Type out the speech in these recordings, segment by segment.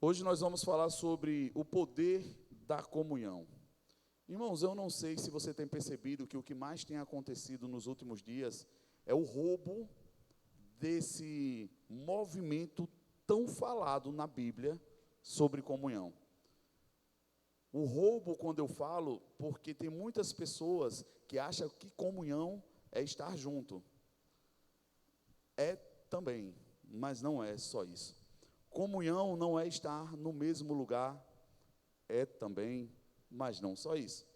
Hoje nós vamos falar sobre o poder da comunhão. Irmãos, eu não sei se você tem percebido que o que mais tem acontecido nos últimos dias é o roubo desse movimento tão falado na Bíblia sobre comunhão. O roubo, quando eu falo, porque tem muitas pessoas que acham que comunhão é estar junto. É também, mas não é só isso. Comunhão não é estar no mesmo lugar, é também, mas não só isso.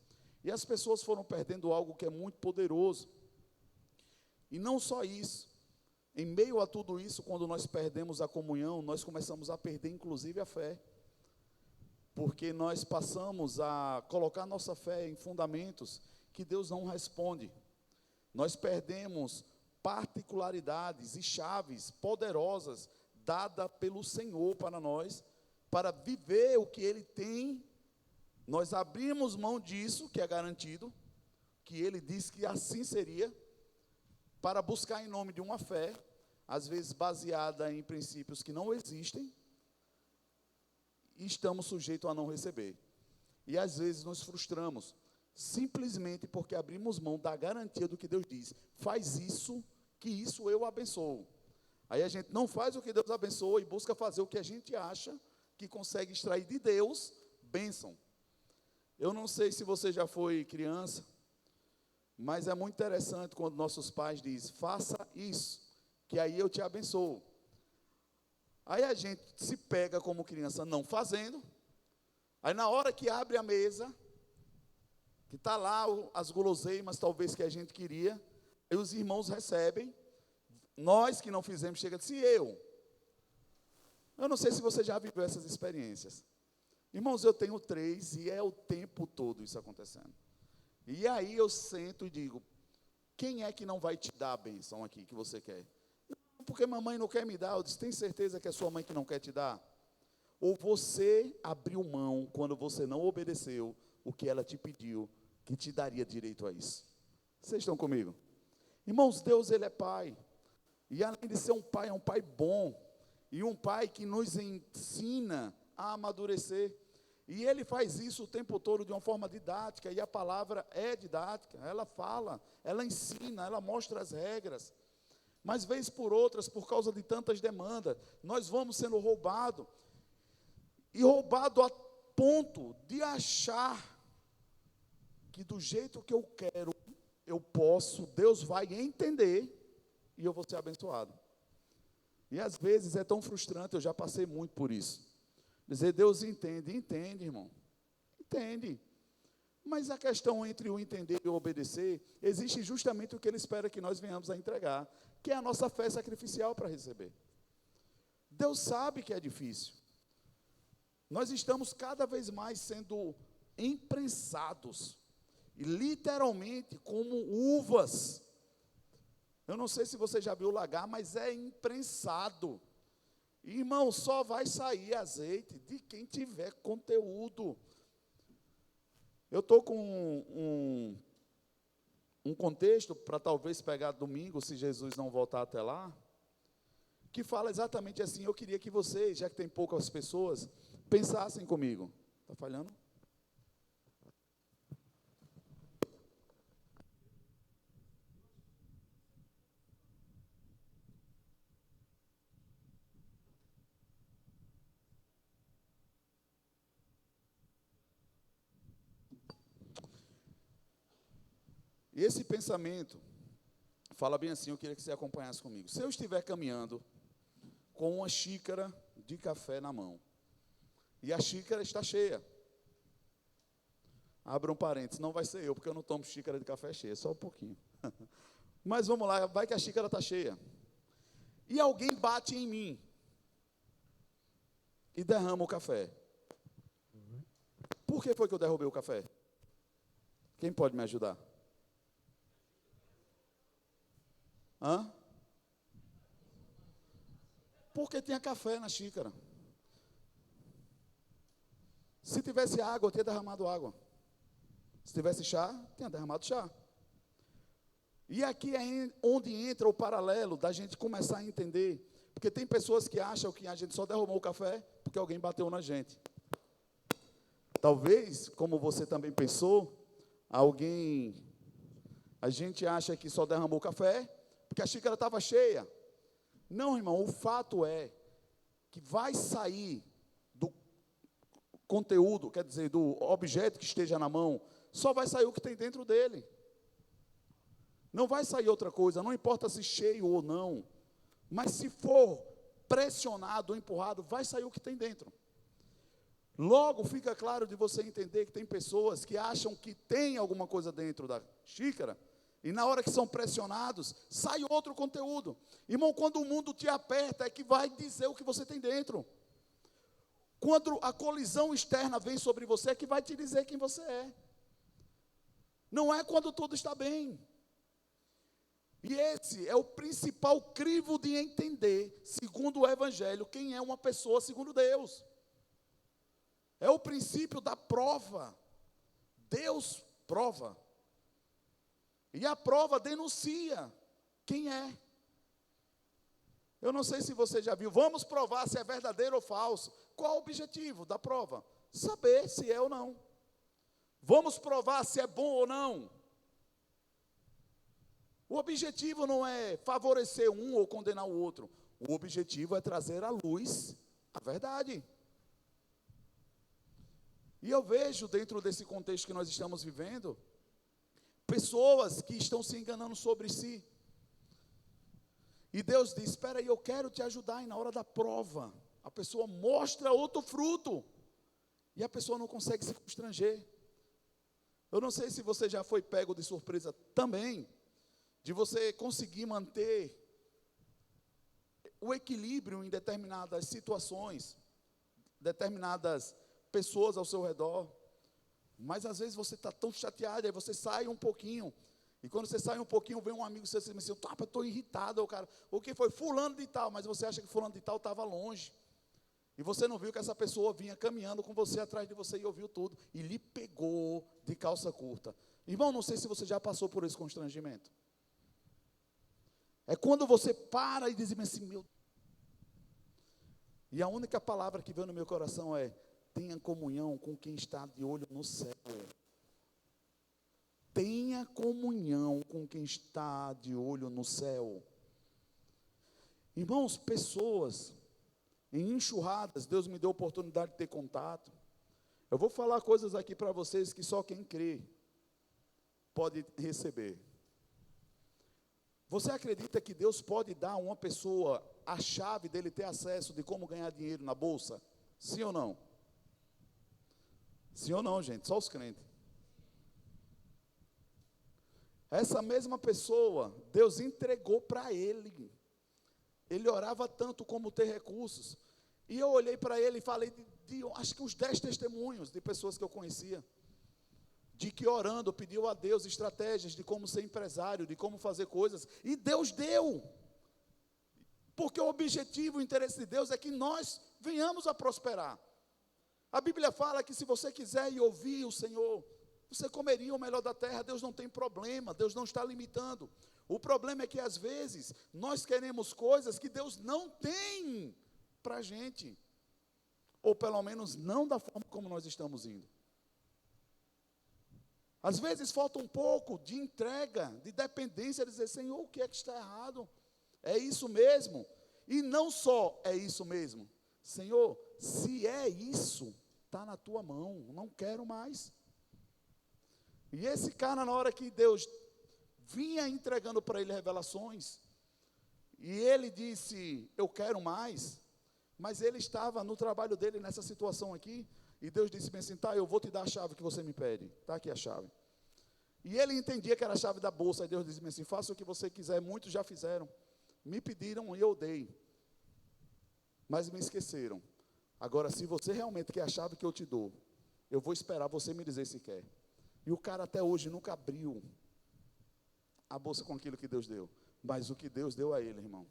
E as pessoas foram perdendo algo que é muito poderoso. E não só isso. Em meio a tudo isso, quando nós perdemos a comunhão, nós começamos a perder inclusive a fé. Porque nós passamos a colocar nossa fé em fundamentos que Deus não responde. Nós perdemos particularidades e chaves poderosas dadas pelo Senhor para nós, para viver o que Ele tem. Nós abrimos mão disso, que é garantido, que Ele disse que assim seria, para buscar em nome de uma fé, às vezes baseada em princípios que não existem, e estamos sujeitos a não receber. E às vezes nos frustramos, simplesmente porque abrimos mão da garantia do que Deus diz. Faz isso, que isso eu abençoo. Aí a gente não faz o que Deus abençoa e busca fazer o que a gente acha que consegue extrair de Deus bênção. Eu não sei se você já foi criança, mas é muito interessante quando nossos pais dizem, faça isso, que aí eu te abençoo. Aí a gente se pega como criança não fazendo, aí na hora que abre a mesa, que está lá as guloseimas talvez que a gente queria, aí os irmãos recebem, nós que não fizemos, chega e diz, eu não sei se você já viveu essas experiências. Irmãos, eu tenho 3 e é o tempo todo isso acontecendo. E aí eu sento e digo, quem é que não vai te dar a bênção aqui que você quer? Não, porque mamãe não quer me dar. Eu disse, tem certeza que é sua mãe que não quer te dar? Ou você abriu mão quando você não obedeceu o que ela te pediu, que te daria direito a isso? Vocês estão comigo? Irmãos, Deus, Ele é Pai. E além de ser um Pai, é um Pai bom. E um Pai que nos ensina a amadurecer. E Ele faz isso o tempo todo de uma forma didática, e a palavra é didática, ela fala, ela ensina, ela mostra as regras. Mas vez por outras, por causa de tantas demandas, nós vamos sendo roubados. E roubado a ponto de achar que do jeito que eu quero, eu posso, Deus vai entender, e eu vou ser abençoado. E às vezes é tão frustrante, eu já passei muito por isso. Dizer, Deus entende, irmão, entende. Mas a questão entre o entender e o obedecer, existe justamente o que Ele espera que nós venhamos a entregar, que é a nossa fé sacrificial para receber. Deus sabe que é difícil. Nós estamos cada vez mais sendo imprensados, e literalmente como uvas. Eu não sei se você já viu lagar, mas é imprensado. Irmão, só vai sair azeite de quem tiver conteúdo. Eu estou com um contexto, para talvez pegar domingo, se Jesus não voltar até lá, que fala exatamente assim. Eu queria que vocês, já que tem poucas pessoas, pensassem comigo. Está falhando? E esse pensamento fala bem assim, eu queria que você acompanhasse comigo. Se eu estiver caminhando com uma xícara de café na mão, e a xícara está cheia, abra um parênteses, não vai ser eu, porque eu não tomo xícara de café cheia, só um pouquinho. Mas vamos lá, vai que a xícara está cheia. E alguém bate em mim e derrama o café. Por que foi que eu derrubei o café? Quem pode me ajudar? Porque tinha café na xícara. Se tivesse água, eu tinha derramado água. Se tivesse chá, tinha derramado chá. E aqui é onde entra o paralelo da gente começar a entender Porque tem pessoas que acham que a gente só derramou o café porque alguém bateu na gente. Talvez, como você também pensou, a gente acha que só derramou o café porque a xícara estava cheia. Não, irmão, o fato é que vai sair do conteúdo, quer dizer, do objeto que esteja na mão, só vai sair o que tem dentro dele. Não vai sair outra coisa, não importa se cheio ou não. Mas se for pressionado ou empurrado, vai sair o que tem dentro. Logo fica claro de você entender que tem pessoas que acham que tem alguma coisa dentro da xícara, e na hora que são pressionados, sai outro conteúdo. Irmão, quando o mundo te aperta, é que vai dizer o que você tem dentro. Quando a colisão externa vem sobre você, é que vai te dizer quem você é. Não é quando tudo está bem. E esse é o principal crivo de entender, segundo o Evangelho, quem é uma pessoa segundo Deus. É o princípio da prova. Deus prova. E a prova denuncia quem é. Eu não sei se você já viu. Vamos provar se é verdadeiro ou falso. Qual o objetivo da prova? Saber se é ou não. Vamos provar se é bom ou não. O objetivo não é favorecer um ou condenar o outro. O objetivo é trazer à luz a verdade. E eu vejo dentro desse contexto que nós estamos vivendo, pessoas que estão se enganando sobre si. E Deus diz, espera aí, eu quero te ajudar. E na hora da prova, a pessoa mostra outro fruto. E a pessoa não consegue se constranger. Eu não sei se você já foi pego de surpresa também, de você conseguir manter o equilíbrio em determinadas situações, determinadas pessoas ao seu redor, mas às vezes você está tão chateado, aí você sai um pouquinho, e quando você sai um pouquinho, vem um amigo seu e diz assim, eu estou irritado, cara, o que foi? Fulano de tal, mas você acha que fulano de tal estava longe, e você não viu que essa pessoa vinha caminhando com você, atrás de você, e ouviu tudo, e lhe pegou de calça curta. Irmão, não sei se você já passou por esse constrangimento. É quando você para e diz assim, meu... E a única palavra que veio no meu coração é, tenha comunhão com quem está de olho no céu. Tenha comunhão com quem está de olho no céu. Irmãos, pessoas, em enxurradas, Deus me deu a oportunidade de ter contato. Eu vou falar coisas aqui para vocês que só quem crê pode receber. Você acredita que Deus pode dar a uma pessoa a chave dele ter acesso de como ganhar dinheiro na bolsa? Sim ou não? Sim ou não, gente? Só os crentes. Essa mesma pessoa, Deus entregou para ele. Ele orava tanto como ter recursos. E eu olhei para ele e falei de acho que uns 10 testemunhos de pessoas que eu conhecia. De que orando pediu a Deus estratégias de como ser empresário, de como fazer coisas. E Deus deu. Porque o objetivo, o interesse de Deus é que nós venhamos a prosperar. A Bíblia fala que se você quiser ir ouvir o Senhor, você comeria o melhor da terra. Deus não tem problema, Deus não está limitando. O problema é que às vezes nós queremos coisas que Deus não tem para a gente. Ou pelo menos não da forma como nós estamos indo. Às vezes falta um pouco de entrega, de dependência, de dizer, Senhor, o que é que está errado? É isso mesmo? E não só é isso mesmo. Senhor, se é isso, está na tua mão, não quero mais. E esse cara, na hora que Deus vinha entregando para ele revelações, e ele disse, eu quero mais, mas ele estava no trabalho dele, nessa situação aqui, e Deus disse bem assim, tá, eu vou te dar a chave que você me pede, está aqui a chave. E ele entendia que era a chave da bolsa, e Deus disse bem assim, faça o que você quiser, muitos já fizeram, me pediram e eu dei, mas me esqueceram. Agora, se você realmente quer a chave que eu te dou, eu vou esperar você me dizer se quer. E o cara até hoje nunca abriu a bolsa com aquilo que Deus deu, mas o que Deus deu a ele, irmão.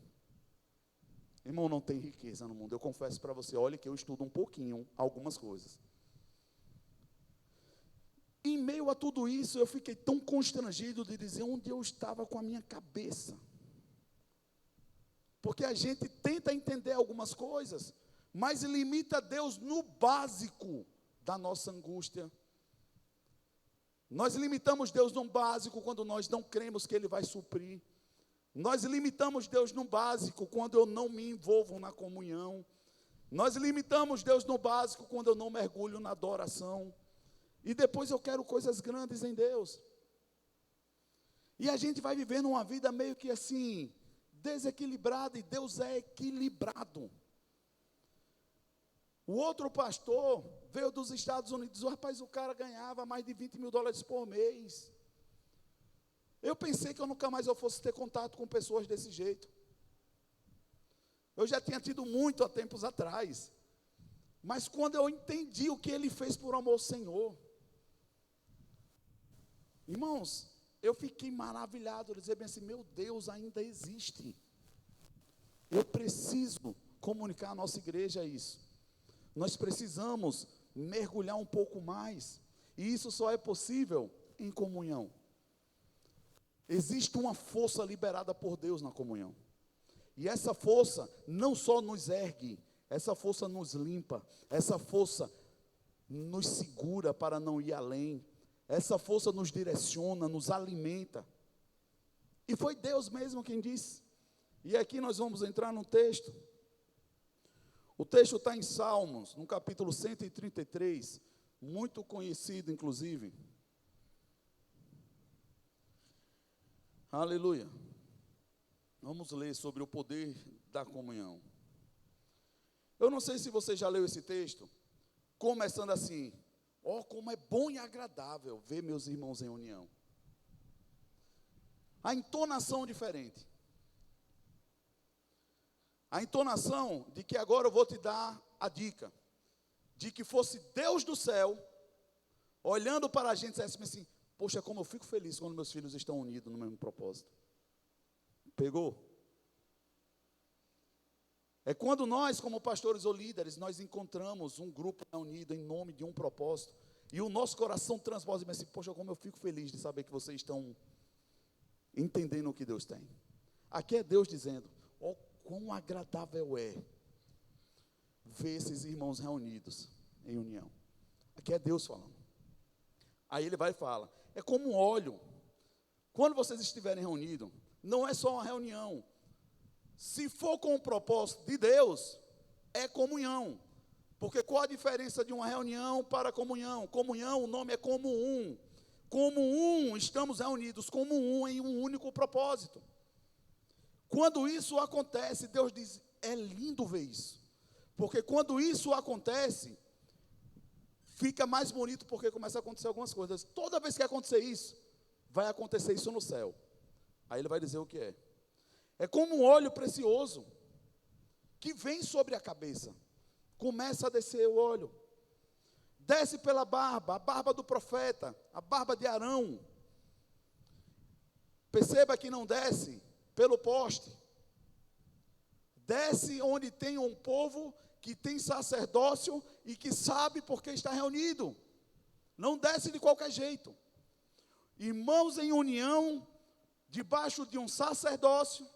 Irmão, não tem riqueza no mundo. Eu confesso para você, olha que eu estudo um pouquinho, algumas coisas. Em meio a tudo isso, eu fiquei tão constrangido de dizer onde eu estava com a minha cabeça. Porque a gente tenta entender algumas coisas, mas limita Deus no básico da nossa angústia. Nós limitamos Deus no básico quando nós não cremos que Ele vai suprir. Nós limitamos Deus no básico quando eu não me envolvo na comunhão. Nós limitamos Deus no básico quando eu não mergulho na adoração. E depois eu quero coisas grandes em Deus. E a gente vai vivendo uma vida meio que assim, desequilibrada, e Deus é equilibrado. O outro pastor veio dos Estados Unidos, rapaz, o cara ganhava mais de $20 mil por mês. Eu pensei que eu nunca mais fosse ter contato com pessoas desse jeito. Eu já tinha tido muito há tempos atrás. Mas quando eu entendi o que ele fez por amor ao Senhor, irmãos, eu fiquei maravilhado, dizer bem assim, meu Deus, ainda existe. Eu preciso comunicar à nossa igreja isso. Nós precisamos mergulhar um pouco mais. E isso só é possível em comunhão. Existe uma força liberada por Deus na comunhão. E essa força não só nos ergue, essa força nos limpa, essa força nos segura para não ir além, essa força nos direciona, nos alimenta. E foi Deus mesmo quem disse. E aqui nós vamos entrar no texto. O texto está em Salmos, no capítulo 133, muito conhecido inclusive. Aleluia. Vamos ler sobre o poder da comunhão. Eu não sei se você já leu esse texto, começando assim, ó, como é bom e agradável ver meus irmãos em união. A entonação diferente. A entonação de que agora eu vou te dar a dica, de que fosse Deus do céu, olhando para a gente e dissesse assim, poxa, como eu fico feliz quando meus filhos estão unidos no mesmo propósito. Pegou? É quando nós, como pastores ou líderes, nós encontramos um grupo unido em nome de um propósito, e o nosso coração transborda e diz assim, poxa, como eu fico feliz de saber que vocês estão entendendo o que Deus tem. Aqui é Deus dizendo, ó, quão agradável é ver esses irmãos reunidos em união. Aqui é Deus falando. Aí ele vai e fala, é como um óleo. Quando vocês estiverem reunidos, não é só uma reunião. Se for com o propósito de Deus, é comunhão. Porque qual a diferença de uma reunião para comunhão? Comunhão, o nome é como um. Como um, estamos reunidos como um em um único propósito. Quando isso acontece, Deus diz, é lindo ver isso. Porque quando isso acontece, fica mais bonito porque começa a acontecer algumas coisas. Toda vez que acontecer isso, vai acontecer isso no céu. Aí ele vai dizer o que é. É como um óleo precioso que vem sobre a cabeça. Começa a descer o óleo. Desce pela barba, a barba do profeta, a barba de Arão. Perceba que não desce pelo poste. Desce onde tem um povo que tem sacerdócio e que sabe porque está reunido. Não desce de qualquer jeito. Irmãos em união, debaixo de um sacerdócio,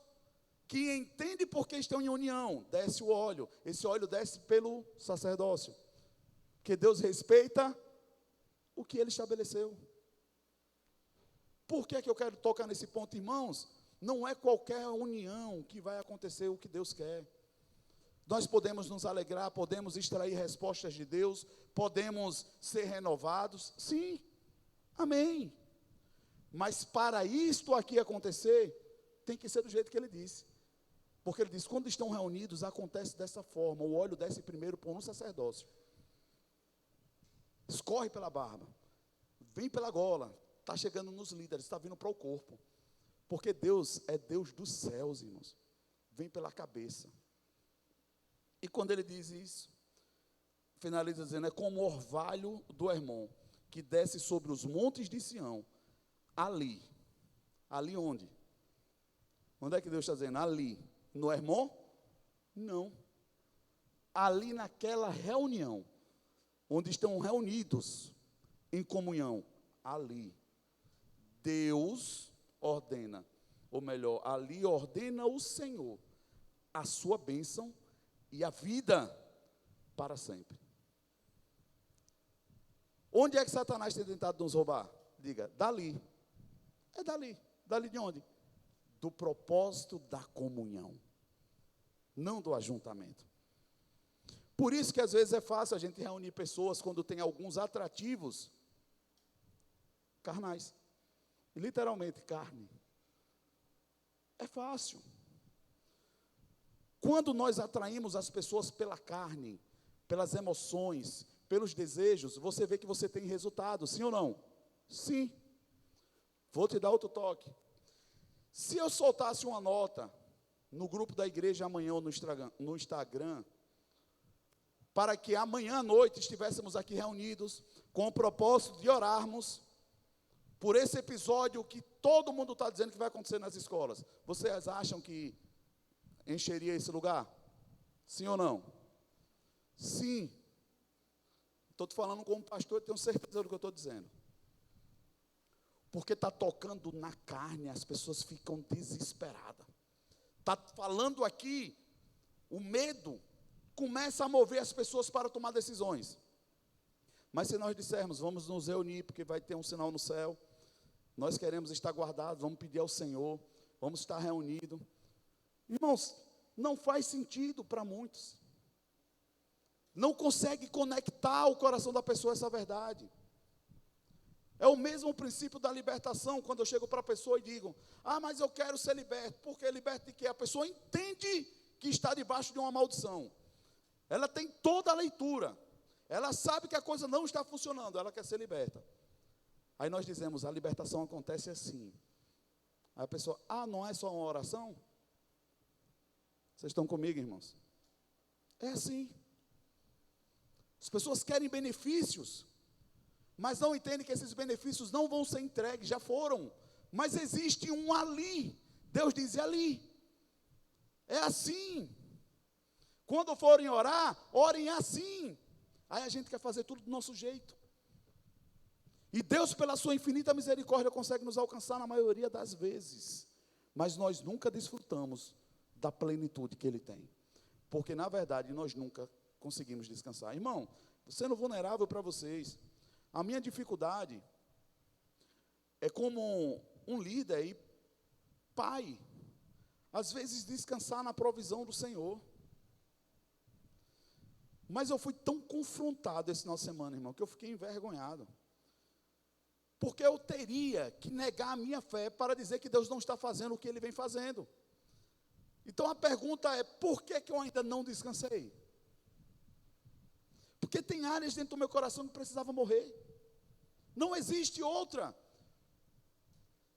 que entende porque estão em união, desce o óleo. Esse óleo desce pelo sacerdócio. Porque Deus respeita o que Ele estabeleceu. Por que é que eu quero tocar nesse ponto, irmãos? Não é qualquer união que vai acontecer o que Deus quer. Nós podemos nos alegrar, podemos extrair respostas de Deus, podemos ser renovados, sim, amém. Mas para isto aqui acontecer, tem que ser do jeito que Ele disse. Porque Ele diz, quando estão reunidos, acontece dessa forma, o óleo desce primeiro por um sacerdócio. Escorre pela barba, vem pela gola, está chegando nos líderes, está vindo para o corpo. Porque Deus é Deus dos céus, irmãos. Vem pela cabeça. E quando ele diz isso, finaliza dizendo, é como o orvalho do Hermon, que desce sobre os montes de Sião, ali. Ali onde? Onde é que Deus está dizendo? Ali. No Hermon? Não. Ali naquela reunião, onde estão reunidos em comunhão, ali. Deus ordena, ou melhor, ali ordena o Senhor, a sua bênção e a vida para sempre. Onde é que Satanás tem tentado nos roubar? Diga, dali. É dali. Dali de onde? Do propósito da comunhão, não do ajuntamento. Por isso que às vezes é fácil a gente reunir pessoas quando tem alguns atrativos carnais. Literalmente, carne. É fácil. Quando nós atraímos as pessoas pela carne, pelas emoções, pelos desejos, você vê que você tem resultado, sim ou não? Sim. Vou te dar outro toque. Se eu soltasse uma nota no grupo da igreja amanhã ou no Instagram, para que amanhã à noite estivéssemos aqui reunidos, com o propósito de orarmos por esse episódio que todo mundo está dizendo que vai acontecer nas escolas, vocês acham que encheria esse lugar? Sim ou não? Sim. Estou te falando como pastor e tenho certeza do que eu estou dizendo. Porque está tocando na carne, as pessoas ficam desesperadas. Está falando aqui, o medo começa a mover as pessoas para tomar decisões. Mas se nós dissermos, vamos nos reunir, porque vai ter um sinal no céu, nós queremos estar guardados, vamos pedir ao Senhor, vamos estar reunidos. Irmãos, não faz sentido para muitos. Não consegue conectar o coração da pessoa a essa verdade. É o mesmo princípio da libertação, quando eu chego para a pessoa e digo, mas eu quero ser liberto. Porque liberto de quê? A pessoa entende que está debaixo de uma maldição. Ela tem toda a leitura. Ela sabe que a coisa não está funcionando, ela quer ser liberta. Aí nós dizemos, a libertação acontece assim. Aí a pessoa, não é só uma oração? Vocês estão comigo, irmãos? É assim. As pessoas querem benefícios, mas não entendem que esses benefícios não vão ser entregues, já foram. Mas existe um ali. Deus diz, ali. É assim. Quando forem orar, orem assim. Aí a gente quer fazer tudo do nosso jeito. E Deus, pela sua infinita misericórdia, consegue nos alcançar na maioria das vezes. Mas nós nunca desfrutamos da plenitude que Ele tem. Porque, na verdade, nós nunca conseguimos descansar. Irmão, sendo vulnerável para vocês, a minha dificuldade é como um líder e pai, às vezes descansar na provisão do Senhor. Mas eu fui tão confrontado esse final de semana, irmão, que eu fiquei envergonhado. Porque eu teria que negar a minha fé para dizer que Deus não está fazendo o que Ele vem fazendo. Então a pergunta é, por que eu ainda não descansei? Porque tem áreas dentro do meu coração que precisavam morrer. Não existe outra.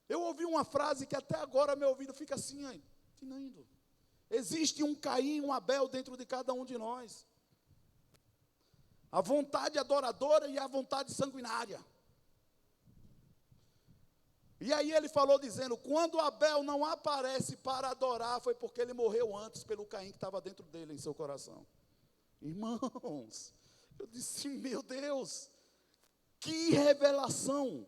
Eu ouvi uma frase que até agora meu ouvido fica assim, finando. Existe um Caim e um Abel dentro de cada um de nós. A vontade adoradora e a vontade sanguinária. E aí ele falou dizendo, quando Abel não aparece para adorar, foi porque ele morreu antes pelo Caim que estava dentro dele, em seu coração. Irmãos, eu disse, meu Deus, que revelação.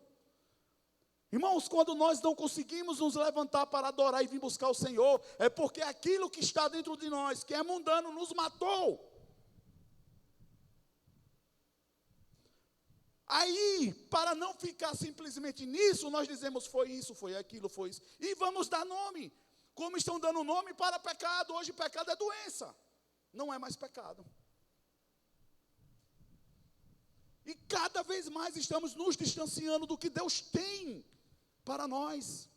Irmãos, quando nós não conseguimos nos levantar para adorar e vir buscar o Senhor, é porque aquilo que está dentro de nós, que é mundano, nos matou. Aí, para não ficar simplesmente nisso, nós dizemos, foi isso, foi aquilo, foi isso. E vamos dar nome. Como estão dando nome para pecado. Hoje pecado é doença. Não é mais pecado. E cada vez mais estamos nos distanciando do que Deus tem para nós.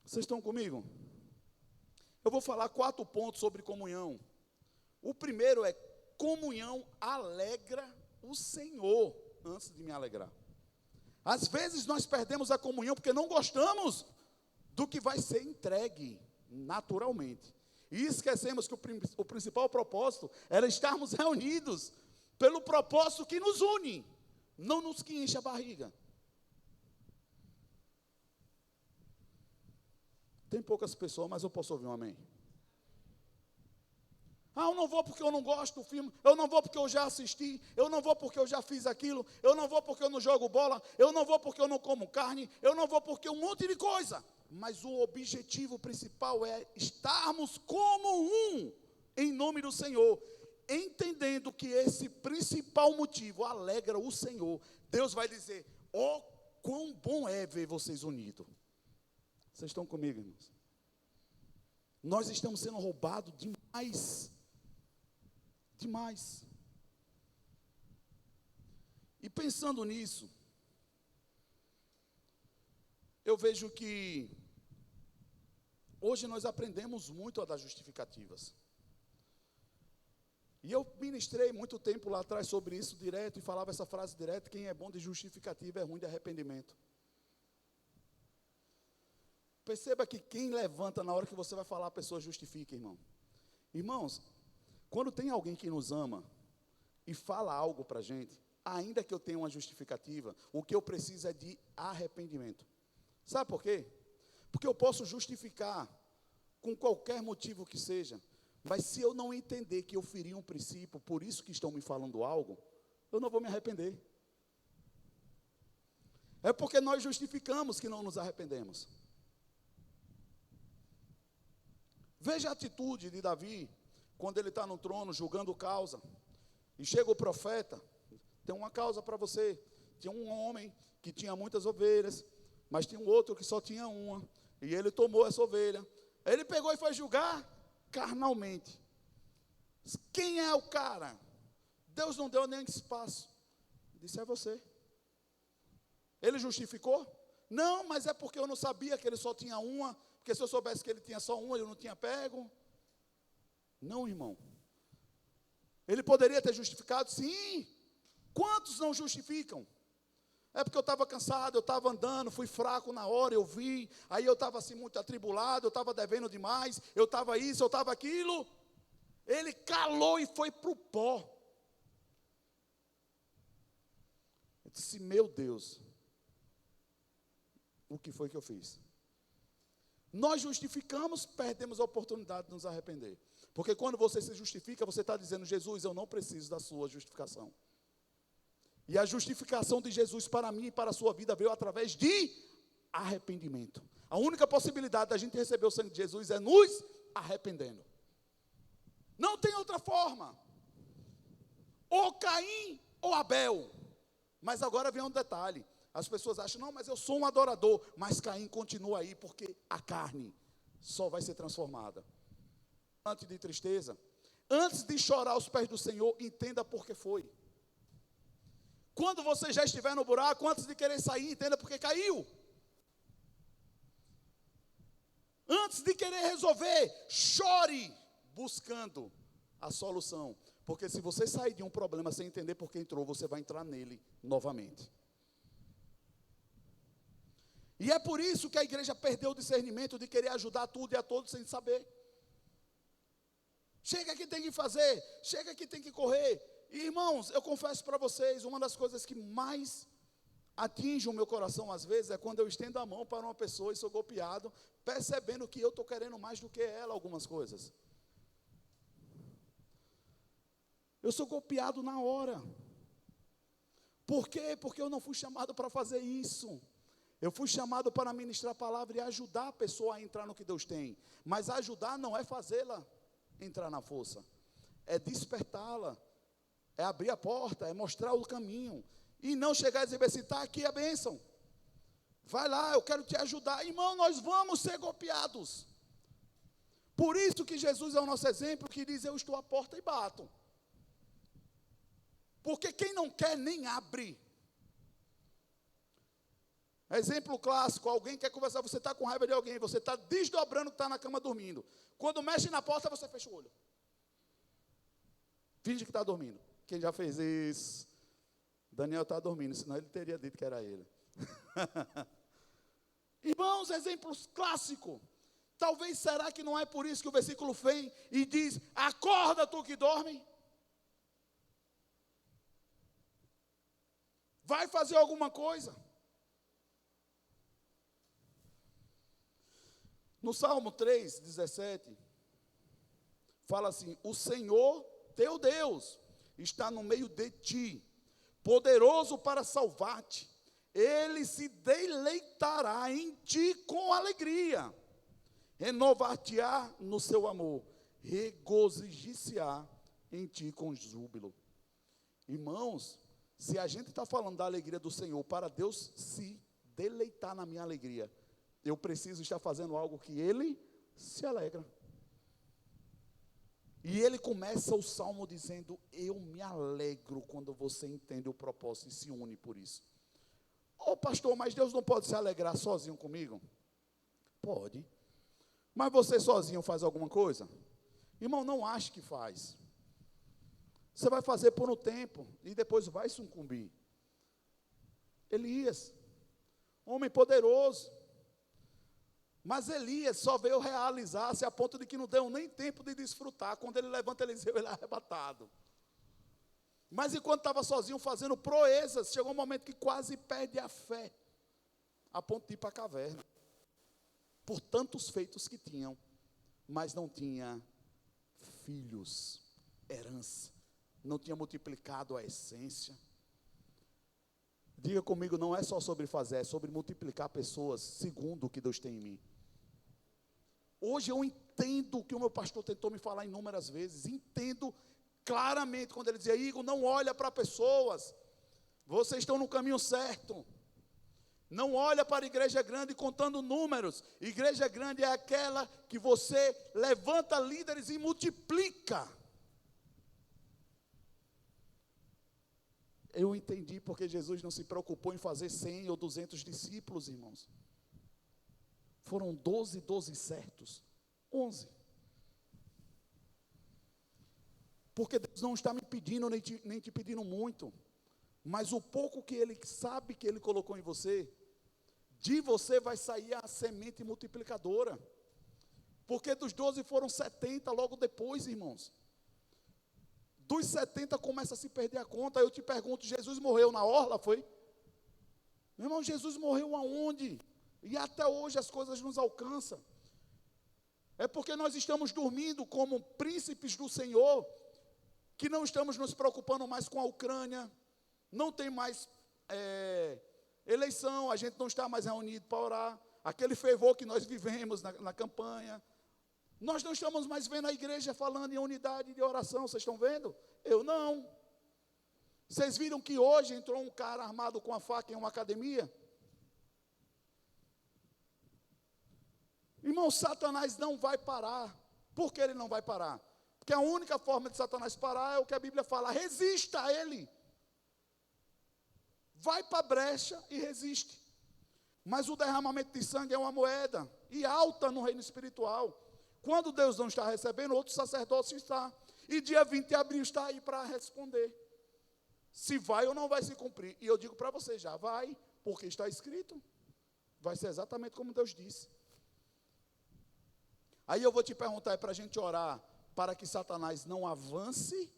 Vocês estão comigo? Eu vou falar 4 pontos sobre comunhão. O primeiro é, comunhão alegra o Senhor, antes de me alegrar. Às vezes nós perdemos a comunhão porque não gostamos do que vai ser entregue naturalmente. E esquecemos que o principal propósito era estarmos reunidos pelo propósito que nos une, não nos que enche a barriga. Tem poucas pessoas, mas eu posso ouvir um amém. Eu não vou porque eu não gosto do filme, eu não vou porque eu já assisti, eu não vou porque eu já fiz aquilo, eu não vou porque eu não jogo bola, eu não vou porque eu não como carne, eu não vou porque um monte de coisa. mas o objetivo principal é estarmos como um, em nome do Senhor, entendendo que esse principal motivo alegra o Senhor. Deus vai dizer: ó, quão bom é ver vocês unidos. Vocês estão comigo, irmãos? Nós estamos sendo roubados demais. Demais. E pensando nisso, eu vejo que hoje nós aprendemos muito a dar justificativas. E eu ministrei muito tempo lá atrás sobre isso direto, e falava essa frase direto: quem é bom de justificativa é ruim de arrependimento. Perceba que quem levanta na hora que você vai falar, a pessoa justifica, irmão. Irmãos, quando tem alguém que nos ama e fala algo para a gente, ainda que eu tenha uma justificativa, o que eu preciso é de arrependimento. Sabe por quê? Porque eu posso justificar com qualquer motivo que seja, mas se eu não entender que eu feri um princípio, por isso que estão me falando algo, eu não vou me arrepender. É porque nós justificamos que não nos arrependemos. Veja a atitude de Davi, quando ele está no trono, julgando causa, e chega o profeta: tem uma causa para você. Tinha um homem que tinha muitas ovelhas, mas tinha um outro que só tinha uma, e ele tomou essa ovelha. Ele pegou e foi julgar carnalmente. Quem é o cara? Deus não deu nem espaço. Disse: é você. Ele justificou? Não, mas é porque eu não sabia que ele só tinha uma, porque se eu soubesse que ele tinha só uma, eu não tinha pego. Não, irmão. Ele poderia ter justificado? Sim. Quantos não justificam? É porque eu estava cansado, eu estava andando, fui fraco na hora, eu vi, aí eu estava assim muito atribulado, eu estava devendo demais, eu estava isso, eu estava aquilo. Ele calou e foi para o pó. Eu disse: meu Deus, o que foi que eu fiz? Nós justificamos, perdemos a oportunidade de nos arrepender. Porque quando você se justifica, você está dizendo: Jesus, eu não preciso da sua justificação. E a justificação de Jesus para mim e para a sua vida veio através de arrependimento. A única possibilidade da gente receber o sangue de Jesus é nos arrependendo. Não tem outra forma. Ou Caim ou Abel. Mas agora vem um detalhe. As pessoas acham: não, mas eu sou um adorador. Mas Caim continua aí, porque a carne só vai ser transformada. Antes de tristeza, antes de chorar aos pés do Senhor, entenda por que foi. Quando você já estiver no buraco, antes de querer sair, entenda por que caiu. Antes de querer resolver, chore buscando a solução. Porque se você sair de um problema sem entender por que entrou, você vai entrar nele novamente. E é por isso que a igreja perdeu o discernimento de querer ajudar tudo e a todos sem saber. Chega que tem que fazer, chega que tem que correr. E, irmãos, eu confesso para vocês, uma das coisas que mais atinge o meu coração às vezes é quando eu estendo a mão para uma pessoa e sou golpeado, percebendo que eu estou querendo mais do que ela algumas coisas. Eu sou golpeado na hora. Por quê? Porque eu não fui chamado para fazer isso. Eu fui chamado para ministrar a palavra e ajudar a pessoa a entrar no que Deus tem. Mas ajudar não é fazê-la entrar na força. É despertá-la. É abrir a porta, é mostrar o caminho. E não chegar e dizer assim: está aqui a bênção. Vai lá, eu quero te ajudar. Irmão, nós vamos ser golpeados. Por isso que Jesus é o nosso exemplo, que diz: eu estou à porta e bato. Porque quem não quer nem abre. Exemplo clássico: alguém quer conversar, você está com raiva de alguém, você está desdobrando que está na cama dormindo. Quando mexe na porta, você fecha o olho. Finge que está dormindo. Quem já fez isso? Daniel está dormindo, senão ele teria dito que era ele. Irmãos, exemplos clássicos. Talvez, será que não é por isso que o versículo vem e diz: acorda tu que dorme? Vai fazer alguma coisa. No Salmo 3, 17, fala assim: o Senhor, teu Deus, está no meio de ti, poderoso para salvar-te. Ele se deleitará em ti com alegria, renovar-te-á no seu amor, regozijir-se-á em ti com júbilo. Irmãos, se a gente está falando da alegria do Senhor, para Deus se deleitar na minha alegria, eu preciso estar fazendo algo que Ele se alegra. E ele começa o salmo dizendo: eu me alegro quando você entende o propósito e se une por isso. Ô pastor, mas Deus não pode se alegrar sozinho comigo? Pode. Mas você sozinho faz alguma coisa? Irmão, não ache que faz. Você vai fazer por um tempo e depois vai sucumbir. Elias, homem poderoso. Mas Elias só veio realizar-se a ponto de que não deu nem tempo de desfrutar. Quando ele levanta Eliseu, ele é arrebatado. Mas enquanto estava sozinho fazendo proezas, chegou um momento que quase perde a fé, a ponto de ir para a caverna. Por tantos feitos que tinham, mas não tinha filhos, herança, não tinha multiplicado a essência. Diga comigo, não é só sobre fazer, é sobre multiplicar pessoas segundo o que Deus tem em mim. Hoje eu entendo o que o meu pastor tentou me falar inúmeras vezes, entendo claramente quando ele dizia: Igor, não olha para pessoas, vocês estão no caminho certo. Não olha para a igreja grande contando números. Igreja grande é aquela que você levanta líderes e multiplica. Eu entendi porque Jesus não se preocupou em fazer 100 ou 200 discípulos, irmãos. Foram 12 certos. 11. Porque Deus não está me pedindo, nem te pedindo muito. Mas o pouco que Ele sabe que Ele colocou em você, de você vai sair a semente multiplicadora. Porque dos 12 foram 70 logo depois, irmãos. Dos 70 começa a se perder a conta. Aí eu te pergunto, Jesus morreu na orla, foi? Meu irmão, Jesus morreu aonde? E até hoje as coisas nos alcançam. É porque nós estamos dormindo como príncipes do Senhor, que não estamos nos preocupando mais com a Ucrânia, não tem mais eleição, a gente não está mais reunido para orar, aquele fervor que nós vivemos na campanha. Nós não estamos mais vendo a igreja falando em unidade de oração, vocês estão vendo? Eu não. Vocês viram que hoje entrou um cara armado com a faca em uma academia? Irmão, Satanás não vai parar. Por que ele não vai parar? Porque a única forma de Satanás parar é o que a Bíblia fala: resista a ele. Vai para a brecha e resiste. Mas o derramamento de sangue é uma moeda, e alta no reino espiritual. Quando Deus não está recebendo, outro sacerdócio está. E dia 20 de abril está aí para responder. Se vai ou não vai se cumprir. E eu digo para você, já vai, porque está escrito. Vai ser exatamente como Deus disse. Aí eu vou te perguntar, é para a gente orar para que Satanás não avance,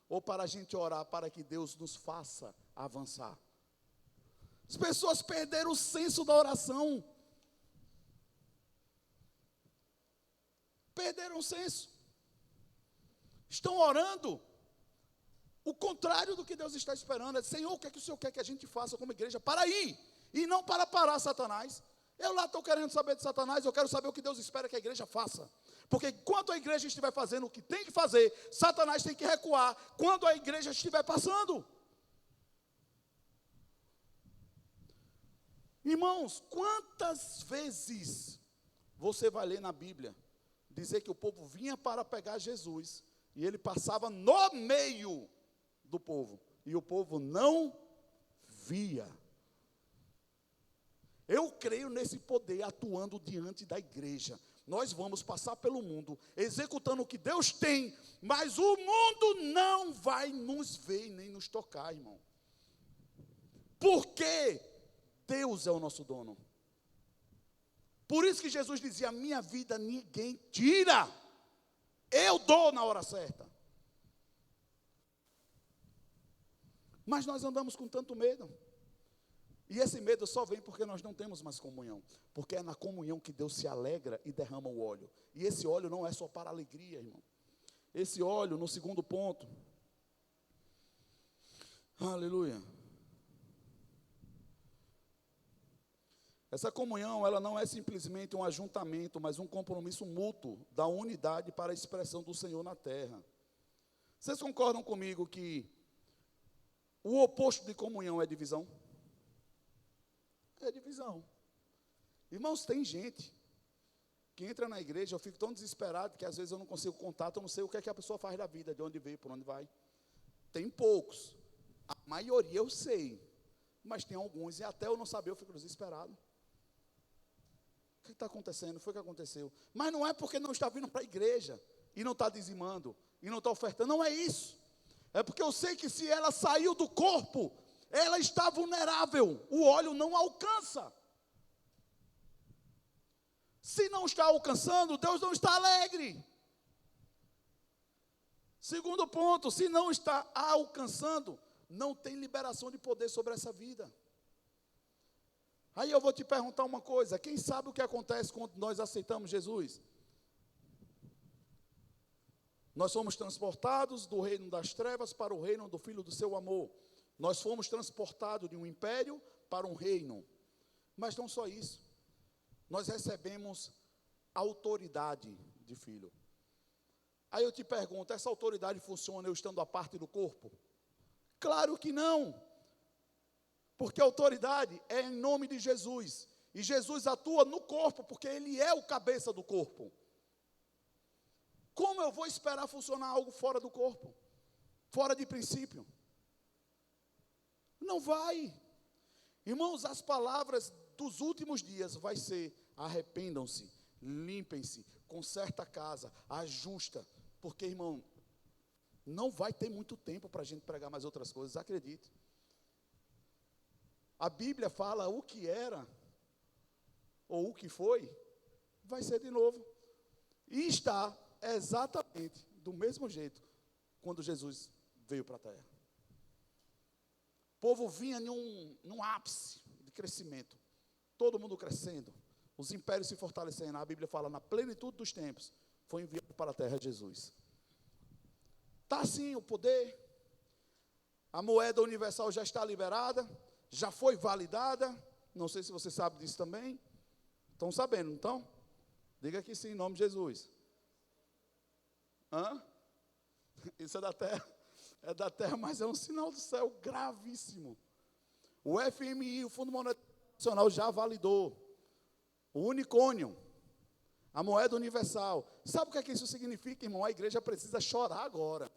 ou para a gente orar para que Deus nos faça avançar? As pessoas perderam o senso da oração. Perderam o senso. Estão orando o contrário do que Deus está esperando. É: Senhor, o que é que o Senhor quer que a gente faça como igreja? Para ir, e não para parar Satanás. Eu lá estou querendo saber de Satanás, eu quero saber o que Deus espera que a igreja faça. Porque enquanto a igreja estiver fazendo o que tem que fazer, Satanás tem que recuar quando a igreja estiver passando. Irmãos, quantas vezes você vai ler na Bíblia dizer que o povo vinha para pegar Jesus e ele passava no meio do povo e o povo não via? Eu creio nesse poder atuando diante da igreja. Nós vamos passar pelo mundo executando o que Deus tem, mas o mundo não vai nos ver nem nos tocar, irmão. Porque Deus é o nosso dono. Por isso que Jesus dizia: a minha vida ninguém tira, eu dou na hora certa. Mas nós andamos com tanto medo. E esse medo só vem porque nós não temos mais comunhão. Porque é na comunhão que Deus se alegra e derrama o óleo. E esse óleo não é só para alegria, irmão. Esse óleo, no segundo ponto. Aleluia. Essa comunhão, ela não é simplesmente um ajuntamento, mas um compromisso mútuo da unidade para a expressão do Senhor na terra. Vocês concordam comigo que o oposto de comunhão é divisão? É divisão. Irmãos, tem gente que entra na igreja, eu fico tão desesperado que às vezes eu não consigo contato, eu não sei o que é que a pessoa faz da vida, de onde veio, por onde vai. Tem poucos. A maioria eu sei, mas tem alguns, e até eu não saber, eu fico desesperado. O que está acontecendo? Foi o que aconteceu. Mas não é porque não está vindo para a igreja, e não está dizimando, e não está ofertando, não é isso. É porque eu sei que se ela saiu do corpo, ela está vulnerável, o óleo não alcança. Se não está alcançando, Deus não está alegre. Segundo ponto, se não está alcançando, não tem liberação de poder sobre essa vida. Aí eu vou te perguntar uma coisa, quem sabe o que acontece quando nós aceitamos Jesus? Nós somos transportados do reino das trevas para o reino do Filho do seu amor. Nós fomos transportados de um império para um reino. Mas não só isso. Nós recebemos autoridade de filho. Aí eu te pergunto, essa autoridade funciona eu estando à parte do corpo? Claro que não. Porque a autoridade é em nome de Jesus. E Jesus atua no corpo, porque Ele é o cabeça do corpo. Como eu vou esperar funcionar algo fora do corpo? Fora de princípio? Não vai. Irmãos, as palavras dos últimos dias vai ser: arrependam-se, limpem-se, conserta a casa, ajusta. Porque, irmão, não vai ter muito tempo para a gente pregar mais outras coisas, acredite. A Bíblia fala o que era, ou o que foi, vai ser de novo. E está exatamente do mesmo jeito quando Jesus veio para a terra. O povo vinha num ápice de crescimento, todo mundo crescendo, os impérios se fortalecendo. A Bíblia fala, na plenitude dos tempos, foi enviado para a terra Jesus. Está assim o poder, a moeda universal já está liberada, já foi validada, não sei se você sabe disso também. Estão sabendo, não estão? Diga que sim, em nome de Jesus. Hã? Isso é da terra, mas é um sinal do céu gravíssimo. O FMI, o Fundo Monetário Internacional, já validou. O unicórnio, a moeda universal. Sabe o que isso significa, irmão? A igreja precisa chorar agora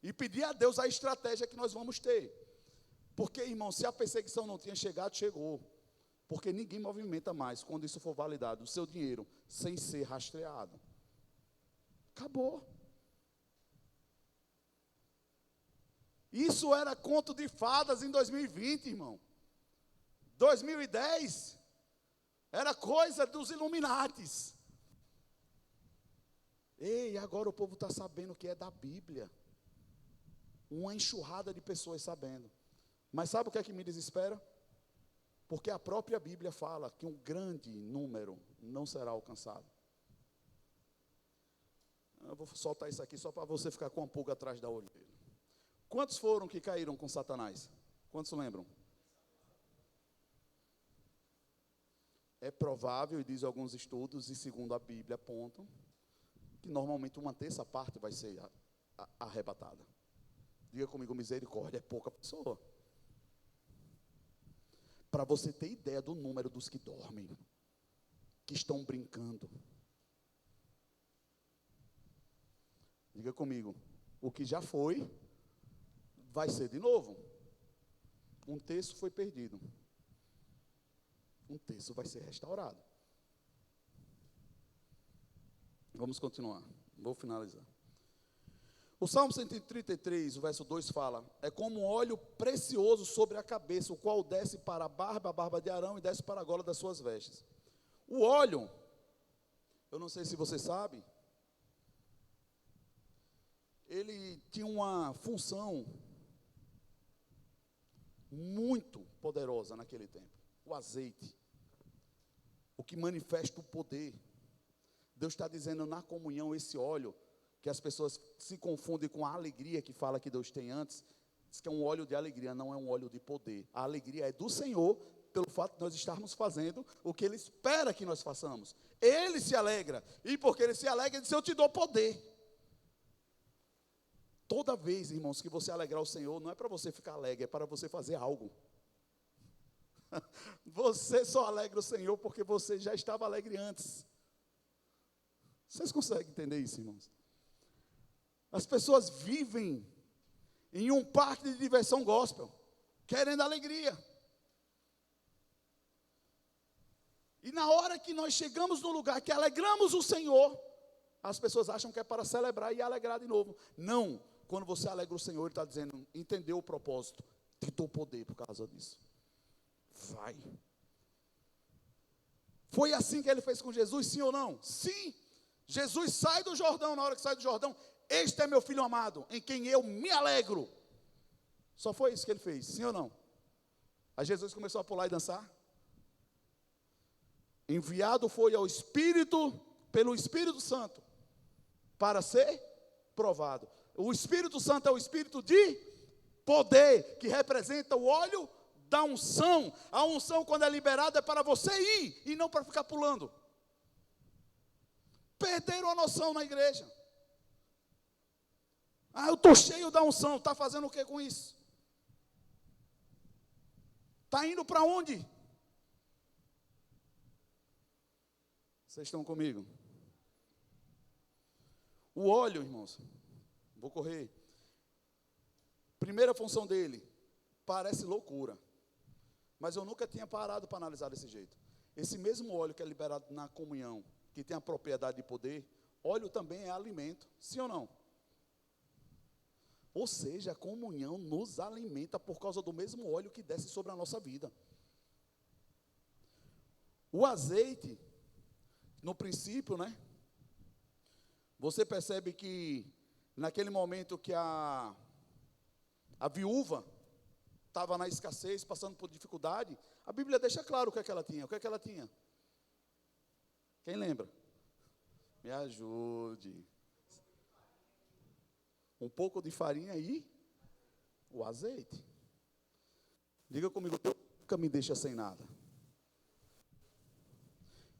e pedir a Deus a estratégia que nós vamos ter. Porque, irmão, se a perseguição não tinha chegado, chegou. Porque ninguém movimenta mais, quando isso for validado, o seu dinheiro, sem ser rastreado. Acabou. Isso era conto de fadas em 2020, irmão. 2010 era coisa dos Illuminatis. Ei, agora o povo está sabendo que é da Bíblia. Uma enxurrada de pessoas sabendo. Mas sabe o que é que me desespera? Porque a própria Bíblia fala que um grande número não será alcançado. Eu vou soltar isso aqui só para você ficar com uma pulga atrás da orelha. Quantos foram que caíram com Satanás? Quantos lembram? É provável, e diz alguns estudos, e segundo a Bíblia apontam, que normalmente uma terça parte vai ser arrebatada. Diga comigo, misericórdia, é pouca pessoa. Para você ter ideia do número dos que dormem, que estão brincando. Diga comigo, o que já foi, vai ser de novo. Um terço foi perdido. Um terço vai ser restaurado. Vamos continuar, vou finalizar. O Salmo 133, o verso 2 fala: é como um óleo precioso sobre a cabeça, o qual desce para a barba de Arão, e desce para a gola das suas vestes. O óleo, eu não sei se você sabe, ele tinha uma função muito poderosa naquele tempo. O azeite, o que manifesta o poder. Deus está dizendo na comunhão, esse óleo, que as pessoas se confundem com a alegria que fala que Deus tem antes, diz que é um óleo de alegria, não é um óleo de poder. A alegria é do Senhor pelo fato de nós estarmos fazendo o que Ele espera que nós façamos. Ele se alegra, e porque Ele se alegra, Ele diz, eu te dou poder. Toda vez, irmãos, que você alegrar o Senhor, não é para você ficar alegre, é para você fazer algo. Você só alegra o Senhor porque você já estava alegre antes. Vocês conseguem entender isso, irmãos? As pessoas vivem em um parque de diversão gospel, querendo alegria. E na hora que nós chegamos no lugar que alegramos o Senhor, as pessoas acham que é para celebrar e alegrar de novo. Não, quando você alegra o Senhor, Ele está dizendo, entendeu o propósito, te dou poder por causa disso. Vai. Foi assim que Ele fez com Jesus, sim ou não? Sim. Jesus sai do Jordão, na hora que sai do Jordão, este é meu filho amado, em quem eu me alegro. Só foi isso que Ele fez, sim ou não? Aí Jesus começou a pular e dançar. Enviado foi ao Espírito, pelo Espírito Santo, para ser provado. O Espírito Santo é o Espírito de poder, que representa o óleo da unção. A unção, quando é liberada, é para você ir, e não para ficar pulando. Perderam a noção na igreja. Ah, eu estou cheio da unção, está fazendo o que com isso? Está indo para onde? Vocês estão comigo? O óleo, irmãos, vou correr. Primeira função dele, parece loucura, mas eu nunca tinha parado para analisar desse jeito. Esse mesmo óleo que é liberado na comunhão, que tem a propriedade de poder, óleo também é alimento, sim ou não? Ou seja, a comunhão nos alimenta por causa do mesmo óleo que desce sobre a nossa vida. O azeite, no princípio, né? Você percebe que naquele momento que a viúva estava na escassez, passando por dificuldade, a Bíblia deixa claro o que é que ela tinha. O que é que ela tinha? Quem lembra? Me ajude. Um pouco de farinha e o azeite. Diga comigo, Deus nunca me deixa sem nada.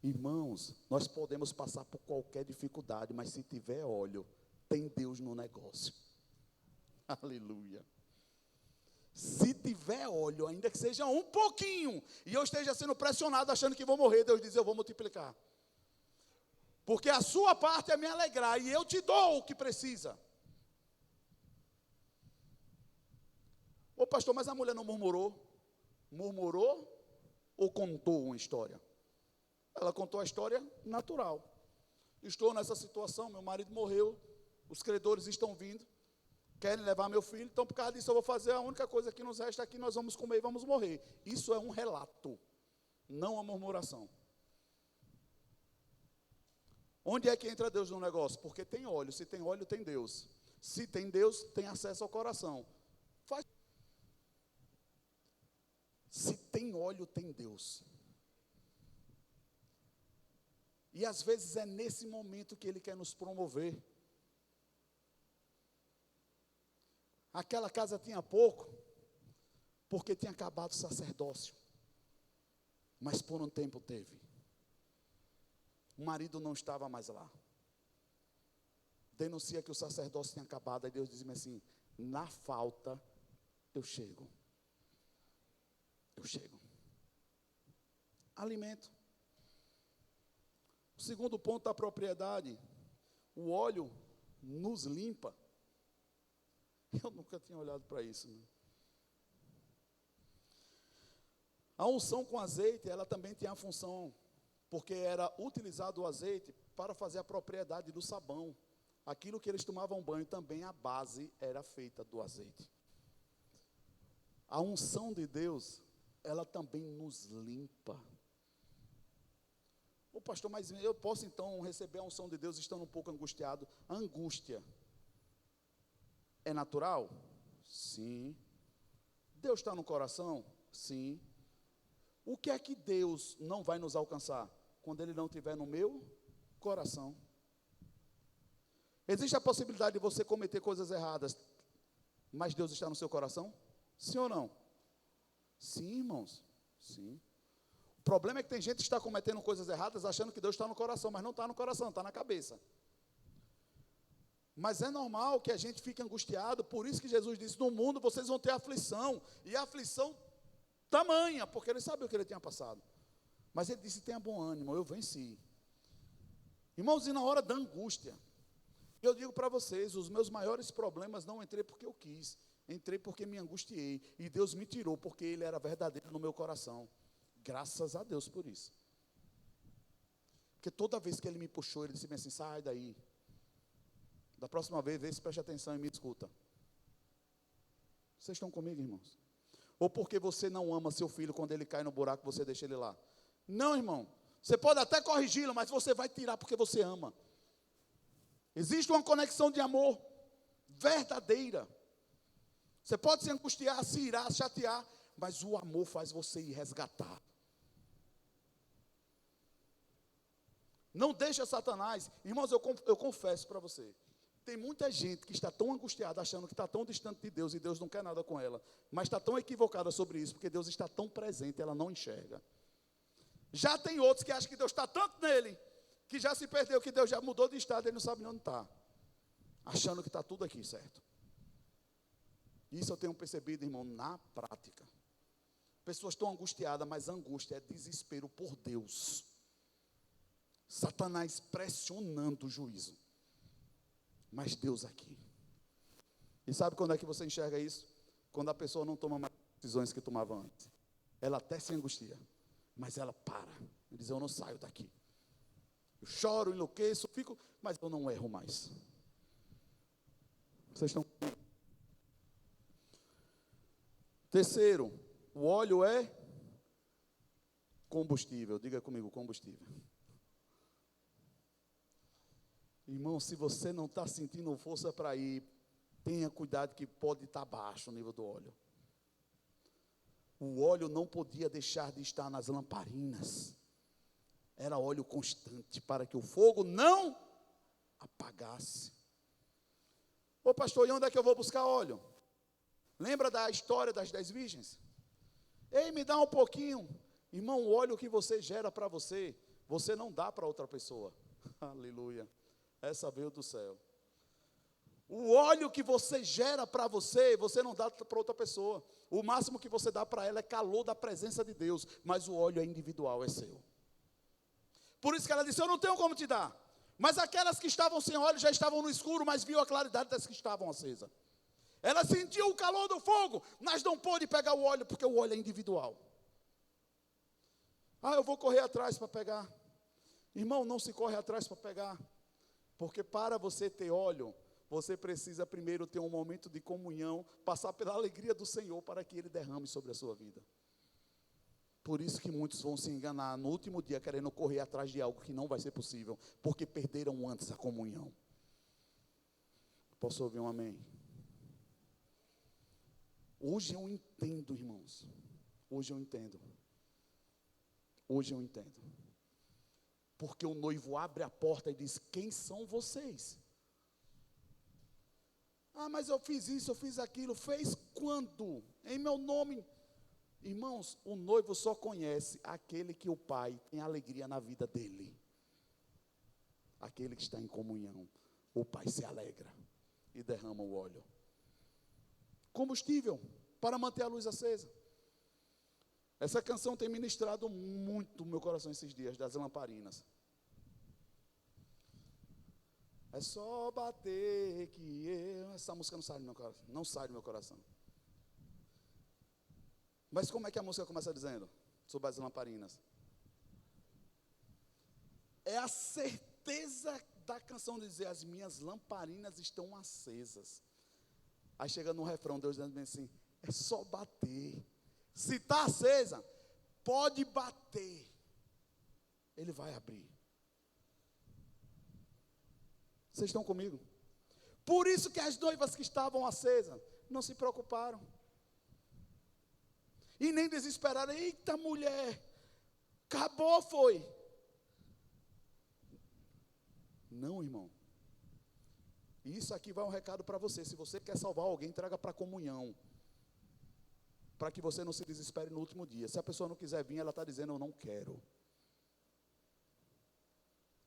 Irmãos, nós podemos passar por qualquer dificuldade, mas se tiver óleo, tem Deus no negócio. Aleluia. Se tiver óleo, ainda que seja um pouquinho, e eu esteja sendo pressionado, achando que vou morrer, Deus diz, eu vou multiplicar. Porque a sua parte é me alegrar, e eu te dou o que precisa. Ô pastor, mas a mulher não murmurou? Murmurou ou contou uma história? Ela contou a história natural. Estou nessa situação, meu marido morreu, os credores estão vindo, querem levar meu filho, então por causa disso eu vou fazer a única coisa que nos resta aqui, nós vamos comer e vamos morrer. Isso é um relato, não uma murmuração. Onde é que entra Deus no negócio? Porque tem óleo, se tem óleo tem Deus. Se tem Deus, tem acesso ao coração. Se tem óleo, tem Deus. E às vezes é nesse momento que Ele quer nos promover. Aquela casa tinha pouco, porque tinha acabado o sacerdócio. Mas por um tempo teve. O marido não estava mais lá. Denuncia que o sacerdócio tinha acabado, aí Deus diz-me assim, na falta eu chego. Eu chego. Alimento. O segundo ponto da propriedade, o óleo nos limpa. Eu nunca tinha olhado para isso, né? A unção com azeite, ela também tem a função, porque era utilizado o azeite para fazer a propriedade do sabão. Aquilo que eles tomavam banho, também a base era feita do azeite. A unção de Deus, ela também nos limpa. Ô pastor, mas eu posso então receber a unção de Deus estando um pouco angustiado? A angústia é natural? Sim. Deus está no coração? Sim. O que é que Deus não vai nos alcançar? Quando Ele não estiver no meu coração. Existe a possibilidade de você cometer coisas erradas, mas Deus está no seu coração? Sim ou não? Sim, irmãos. Sim. O problema é que tem gente que está cometendo coisas erradas achando que Deus está no coração, mas não está no coração, está na cabeça. Mas é normal que a gente fique angustiado, por isso que Jesus disse, no mundo vocês vão ter aflição, e a aflição tamanha, porque ele sabia o que ele tinha passado. Mas ele disse, tenha bom ânimo, eu venci. Irmãos, e na hora da angústia, eu digo para vocês, os meus maiores problemas não entrei porque eu quis, entrei porque me angustiei, e Deus me tirou, porque Ele era verdadeiro no meu coração. Graças a Deus por isso. Porque toda vez que Ele me puxou, Ele disse assim, sai daí. Da próxima vez, vê se preste atenção e me escuta. Vocês estão comigo, irmãos? Ou porque você não ama seu filho, quando ele cai no buraco, você deixa ele lá. Não, irmão. Você pode até corrigi-lo, mas você vai tirar porque você ama. Existe uma conexão de amor verdadeira. Você pode se angustiar, se irar, chatear, mas o amor faz você ir resgatar. Não deixa Satanás. Irmãos, eu confesso para você. Tem muita gente que está tão angustiada, achando que está tão distante de Deus, e Deus não quer nada com ela. Mas está tão equivocada sobre isso, porque Deus está tão presente, ela não enxerga. Já tem outros que acham que Deus está tanto nele, que já se perdeu, que Deus já mudou de estado, ele não sabe nem onde está. Achando que está tudo aqui, certo? Isso eu tenho percebido, irmão, na prática. Pessoas estão angustiadas, mas a angústia é desespero por Deus. Satanás pressionando o juízo. Mas Deus aqui. E sabe quando é que você enxerga isso? Quando a pessoa não toma mais decisões que tomava antes. Ela até se angustia, mas ela para. E diz, eu não saio daqui. Eu choro, enlouqueço, fico, mas eu não erro mais. Vocês estão... Terceiro, o óleo é combustível. Diga comigo, combustível. Irmão, se você não está sentindo força para ir, tenha cuidado que pode estar baixo o nível do óleo. O óleo não podia deixar de estar nas lamparinas. Era óleo constante para que o fogo não apagasse. Ô pastor, e onde é que eu vou buscar óleo? Lembra da história das 10 virgens? Ei, me dá um pouquinho. Irmão, o óleo que você gera para você, você não dá para outra pessoa. Aleluia. Essa veio do céu. O óleo que você gera para você, você não dá para outra pessoa. O máximo que você dá para ela é calor da presença de Deus, mas o óleo é individual, é seu. Por isso que ela disse, eu não tenho como te dar. Mas aquelas que estavam sem óleo já estavam no escuro, mas viu a claridade das que estavam acesas. Ela sentiu o calor do fogo, mas não pôde pegar o óleo, porque o óleo é individual. Ah, eu vou correr atrás para pegar. Irmão, não se corre atrás para pegar. Porque para você ter óleo, você precisa primeiro ter um momento de comunhão, passar pela alegria do Senhor para que Ele derrame sobre a sua vida. Por isso que muitos vão se enganar no último dia, querendo correr atrás de algo que não vai ser possível, porque perderam antes a comunhão. Posso ouvir um amém? Hoje eu entendo, irmãos. Hoje eu entendo. Hoje eu entendo. Porque o noivo abre a porta e diz, quem são vocês? Ah, mas eu fiz isso, eu fiz aquilo. Fez quando? Em meu nome. Irmãos, o noivo só conhece aquele que o pai tem alegria na vida dele. Aquele que está em comunhão. O pai se alegra e derrama o óleo. Combustível para manter a luz acesa. Essa canção tem ministrado muito no meu coração esses dias, das lamparinas. É só bater que eu... Essa música não sai do meu coração. Não sai do meu coração. Mas como é que a música começa dizendo? Sobre as lamparinas. É a certeza da canção de dizer, as minhas lamparinas estão acesas. Aí chega no refrão, Deus dizendo assim, é só bater. Se está acesa, pode bater. Ele vai abrir. Vocês estão comigo? Por isso que as noivas que estavam acesas não se preocuparam. E nem desesperaram. Eita mulher, acabou foi. Não, irmão. Isso aqui vai um recado para você. Se você quer salvar alguém, traga para a comunhão. para que você não se desespere no último dia. Se a pessoa não quiser vir, ela está dizendo, eu não quero.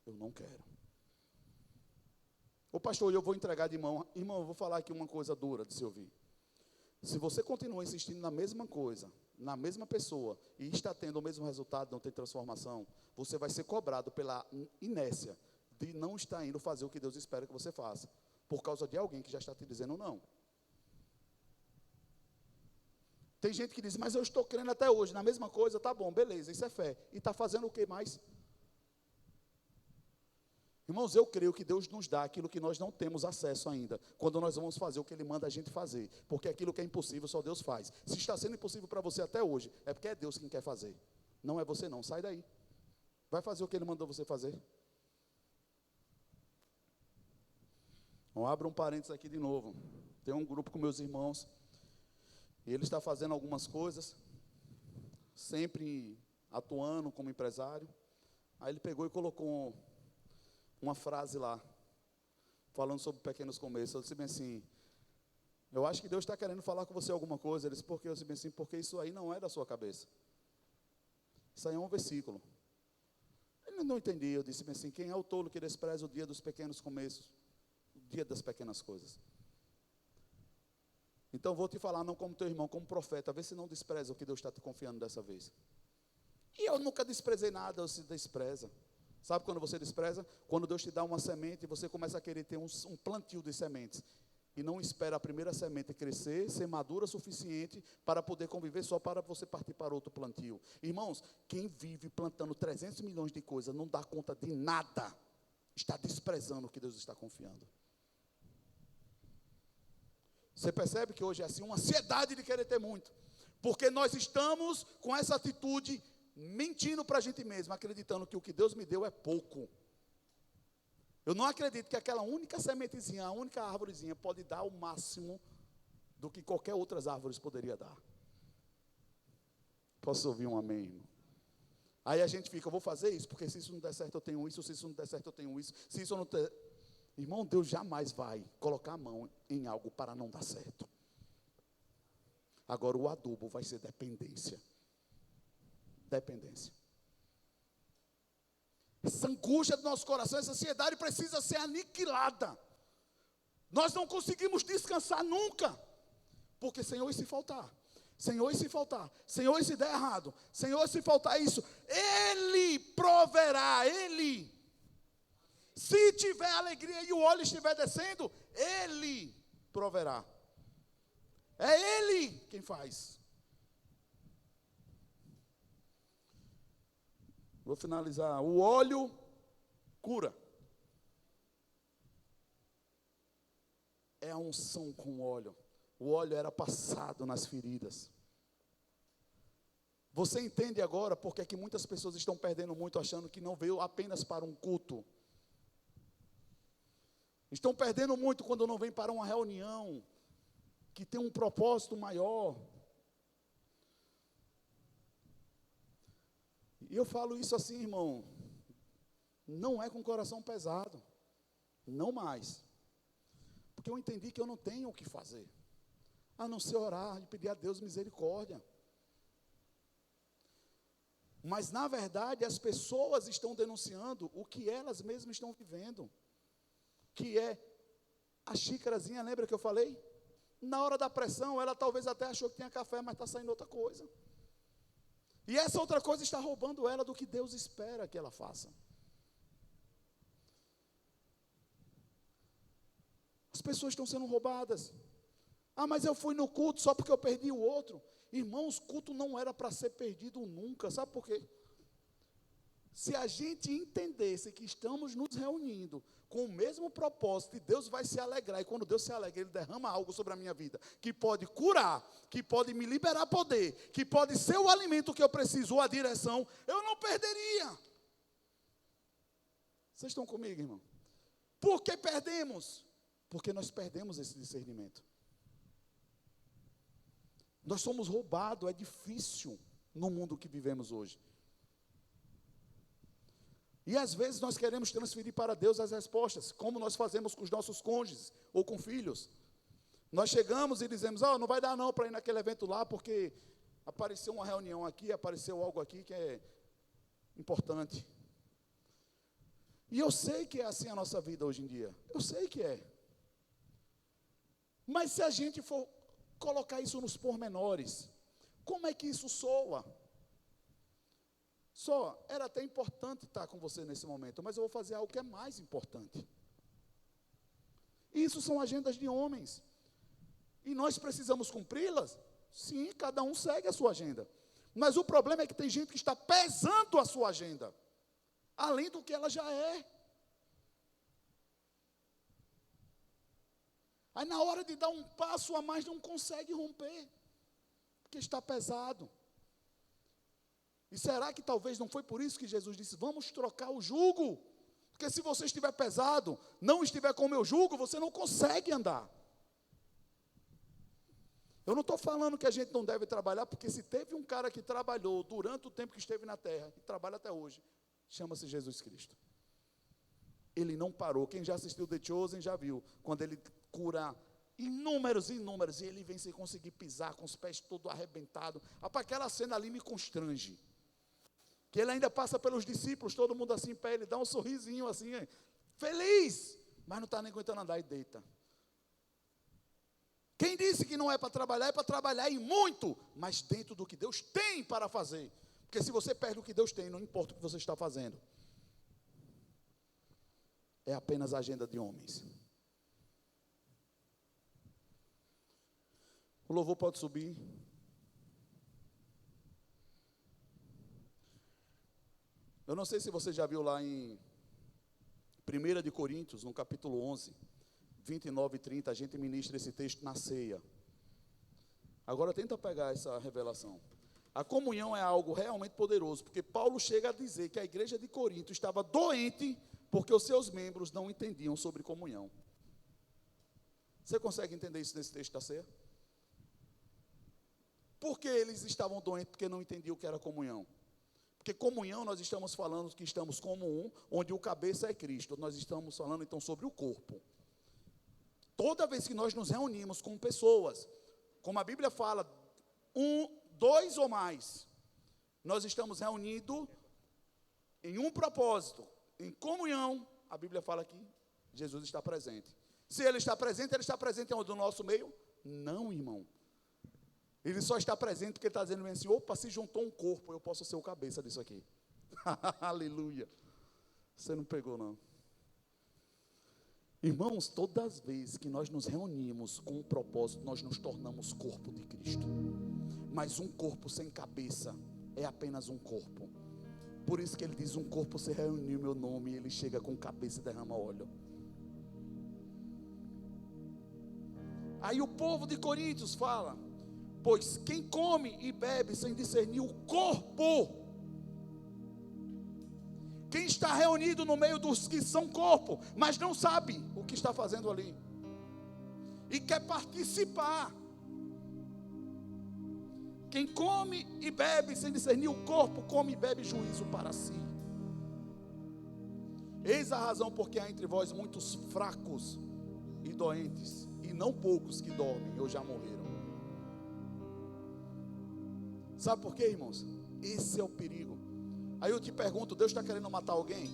Eu não quero. Ô pastor, eu vou entregar de mão. Irmão, eu vou falar aqui uma coisa dura de se ouvir. Se você continua insistindo na mesma coisa, na mesma pessoa, e está tendo o mesmo resultado, não tem transformação, você vai ser cobrado pela inércia de não estar indo fazer o que Deus espera que você faça, por causa de alguém que já está te dizendo não. Tem gente que diz, mas eu estou crendo até hoje, na mesma coisa, tá bom, beleza, isso é fé. E está fazendo o que mais? Irmãos, eu creio que Deus nos dá aquilo que nós não temos acesso ainda, quando nós vamos fazer o que Ele manda a gente fazer, porque aquilo que é impossível só Deus faz. Se está sendo impossível para você até hoje, é porque é Deus quem quer fazer, não é você não, sai daí, vai fazer o que Ele mandou você fazer. Então, abra um parênteses aqui de novo, tem um grupo com meus irmãos, e ele está fazendo algumas coisas, sempre atuando como empresário, aí ele pegou e colocou uma frase lá, falando sobre pequenos começos. Eu disse bem assim, eu acho que Deus está querendo falar com você alguma coisa. Ele disse, por quê? Eu disse bem assim, porque isso aí não é da sua cabeça. Isso aí é um versículo. Ele não entendia. Eu disse bem assim, quem é o tolo que despreza o dia dos pequenos começos? O dia das pequenas coisas. Então vou te falar, não como teu irmão, como profeta, vê se não despreza o que Deus está te confiando dessa vez. E eu nunca desprezei nada, eu se despreza. Sabe quando você despreza? Quando Deus te dá uma semente e você começa a querer ter um plantio de sementes. E não espera a primeira semente crescer, ser madura o suficiente para poder conviver só para você partir para outro plantio. Irmãos, quem vive plantando 300 milhões de coisas, não dá conta de nada, está desprezando o que Deus está confiando. Você percebe que hoje é assim, uma ansiedade de querer ter muito. Porque nós estamos com essa atitude mentindo para a gente mesmo, acreditando que o que Deus me deu é pouco. Eu não acredito que aquela única sementezinha, a única árvorezinha pode dar o máximo do que qualquer outras árvores poderia dar. Posso ouvir um amém, irmão? Aí a gente fica, eu vou fazer isso, porque se isso não der certo eu tenho isso, se isso não der certo eu tenho isso, se isso não der... Irmão, Deus jamais vai colocar a mão em algo para não dar certo. Agora o adubo vai ser dependência. Dependência. Essa angústia do nosso coração, essa ansiedade precisa ser aniquilada. Nós não conseguimos descansar nunca. Porque, Senhor, e se faltar? Senhor, e se faltar? Senhor, e se der errado? Senhor, e se faltar isso? Ele proverá, Ele. Se tiver alegria e o óleo estiver descendo, Ele proverá. É Ele quem faz. Vou finalizar. O óleo cura. É a unção com óleo. O óleo era passado nas feridas. Você entende agora porque é que muitas pessoas estão perdendo muito, achando que não veio apenas para um culto. Estão perdendo muito quando não vem para uma reunião que tem um propósito maior. E eu falo isso assim, irmão, não é com o coração pesado, não mais. Porque eu entendi que eu não tenho o que fazer, a não ser orar e pedir a Deus misericórdia. Mas, na verdade, as pessoas estão denunciando o que elas mesmas estão vivendo. Que é a xícarazinha, lembra que eu falei? Na hora da pressão, ela talvez até achou que tinha café, mas está saindo outra coisa. E essa outra coisa está roubando ela do que Deus espera que ela faça. As pessoas estão sendo roubadas. Ah, mas eu fui no culto só porque eu perdi o outro. Irmãos, culto não era para ser perdido nunca. Sabe por quê? Se a gente entendesse que estamos nos reunindo com o mesmo propósito, e Deus vai se alegrar, e quando Deus se alegra, Ele derrama algo sobre a minha vida, que pode curar, que pode me liberar poder, que pode ser o alimento que eu preciso, ou a direção, eu não perderia. Vocês estão comigo, irmão? Por que perdemos? Porque nós perdemos esse discernimento. Nós somos roubados, é difícil no mundo que vivemos hoje. E às vezes nós queremos transferir para Deus as respostas, como nós fazemos com os nossos cônjuges ou com filhos. Nós chegamos e dizemos, não vai dar não para ir naquele evento lá, porque apareceu uma reunião aqui, apareceu algo aqui que é importante. E eu sei que é assim a nossa vida hoje em dia. Eu sei que é. Mas se a gente for colocar isso nos pormenores, como é que isso soa? Era até importante estar com você nesse momento, mas eu vou fazer algo que é mais importante. Isso são agendas de homens. E nós precisamos cumpri-las? Sim, cada um segue a sua agenda. Mas o problema é que tem gente que está pesando a sua agenda, além do que ela já é. Aí na hora de dar um passo a mais não consegue romper, porque está pesado. E será que talvez não foi por isso que Jesus disse, vamos trocar o jugo? Porque se você estiver pesado, não estiver com o meu jugo, você não consegue andar. Eu não estou falando que a gente não deve trabalhar, porque se teve um cara que trabalhou durante o tempo que esteve na terra, e trabalha até hoje, chama-se Jesus Cristo. Ele não parou. Quem já assistiu The Chosen já viu, quando ele cura inúmeros, e ele vem sem conseguir pisar, com os pés todo arrebentados. Aquela cena ali me constrange. Que ele ainda passa pelos discípulos, todo mundo assim em pé, ele dá um sorrisinho assim, feliz, mas não está nem aguentando andar e deita. Quem disse que não é para trabalhar e muito, mas dentro do que Deus tem para fazer. Porque se você perde o que Deus tem, não importa o que você está fazendo. É apenas a agenda de homens. O louvor pode subir. Eu não sei se você já viu lá em 1 de Coríntios, no capítulo 11, 29 e 30, a gente ministra esse texto na ceia. Agora tenta pegar essa revelação. A comunhão é algo realmente poderoso, porque Paulo chega a dizer que a igreja de Corinto estava doente, porque os seus membros não entendiam sobre comunhão. Você consegue entender isso nesse texto da ceia? Por que eles estavam doentes? Porque não entendiam o que era comunhão. Porque comunhão, nós estamos falando que estamos como um, onde o cabeça é Cristo. Nós estamos falando então sobre o corpo. Toda vez que nós nos reunimos com pessoas, como a Bíblia fala, 2 ou mais, nós estamos reunidos em um propósito, em comunhão. A Bíblia fala que Jesus está presente. Se Ele está presente no nosso meio? Não, irmão. Ele só está presente porque Ele está dizendo assim, opa, se juntou um corpo, eu posso ser o cabeça disso aqui. Aleluia. Você não pegou não. Irmãos, todas as vezes que nós nos reunimos com um propósito, nós nos tornamos corpo de Cristo. Mas um corpo sem cabeça é apenas um corpo. Por isso que ele diz, um corpo se reuniu em meu nome, e ele chega com cabeça e derrama óleo. Aí o povo de Coríntios fala, pois quem come e bebe sem discernir o corpo, quem está reunido no meio dos que são corpo, mas não sabe o que está fazendo ali, e quer participar. Quem come e bebe sem discernir o corpo, come e bebe juízo para si. Eis a razão porque há entre vós muitos fracos e doentes, e não poucos que dormem ou já morreram. Sabe por quê, irmãos? Esse é o perigo. Aí eu te pergunto, Deus está querendo matar alguém?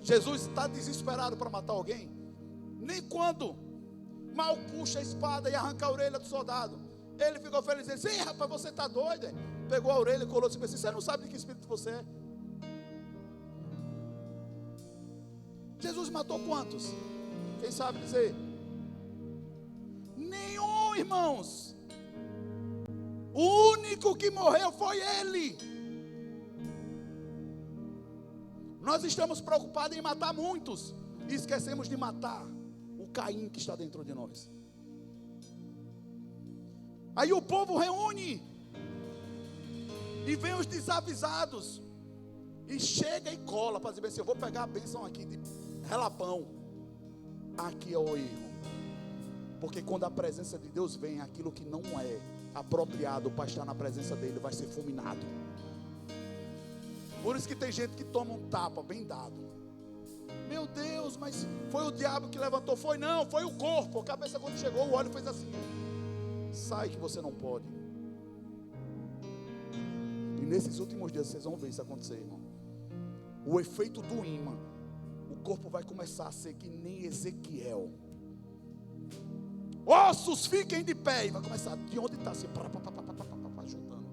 Jesus está desesperado para matar alguém? Nem quando mal puxa a espada e arranca a orelha do soldado, ele ficou feliz e disse, ei rapaz, você está doido? Pegou a orelha e colou e disse assim, você não sabe de que espírito você é? Jesus matou quantos? Quem sabe dizer? Nenhum, irmãos. O único que morreu foi ele. Nós estamos preocupados em matar muitos e esquecemos de matar o Caim que está dentro de nós. Aí o povo reúne e vem os desavisados e chega e cola para dizer assim, eu vou pegar a bênção aqui de relapão. Aqui é o erro, porque quando a presença de Deus vem, aquilo que não é apropriado para estar na presença dele vai ser fulminado. Por isso que tem gente que toma um tapa bem dado. Meu Deus, mas foi o diabo que levantou? Foi não, foi o corpo. A cabeça quando chegou, o óleo fez assim. Sai que você não pode. E nesses últimos dias vocês vão ver isso acontecer, irmão. O efeito do ímã, o corpo vai começar a ser que nem Ezequiel. Ossos fiquem de pé. E vai começar, de onde está assim, juntando.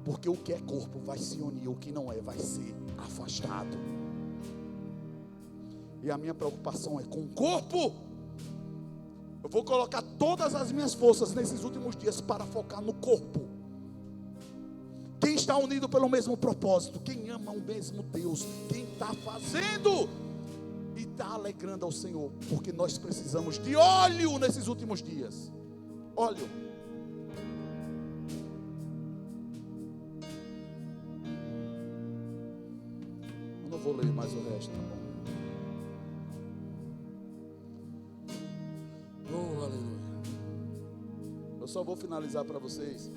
Porque o que é corpo vai se unir, o que não é vai ser afastado. E a minha preocupação é com o corpo. Eu vou colocar todas as minhas forças nesses últimos dias para focar no corpo. Quem está unido pelo mesmo propósito, quem ama o mesmo Deus, quem está fazendo e está alegrando ao Senhor, porque nós precisamos de óleo nesses últimos dias. Óleo. Eu não vou ler mais o resto, tá bom? Oh, aleluia. Eu só vou finalizar para vocês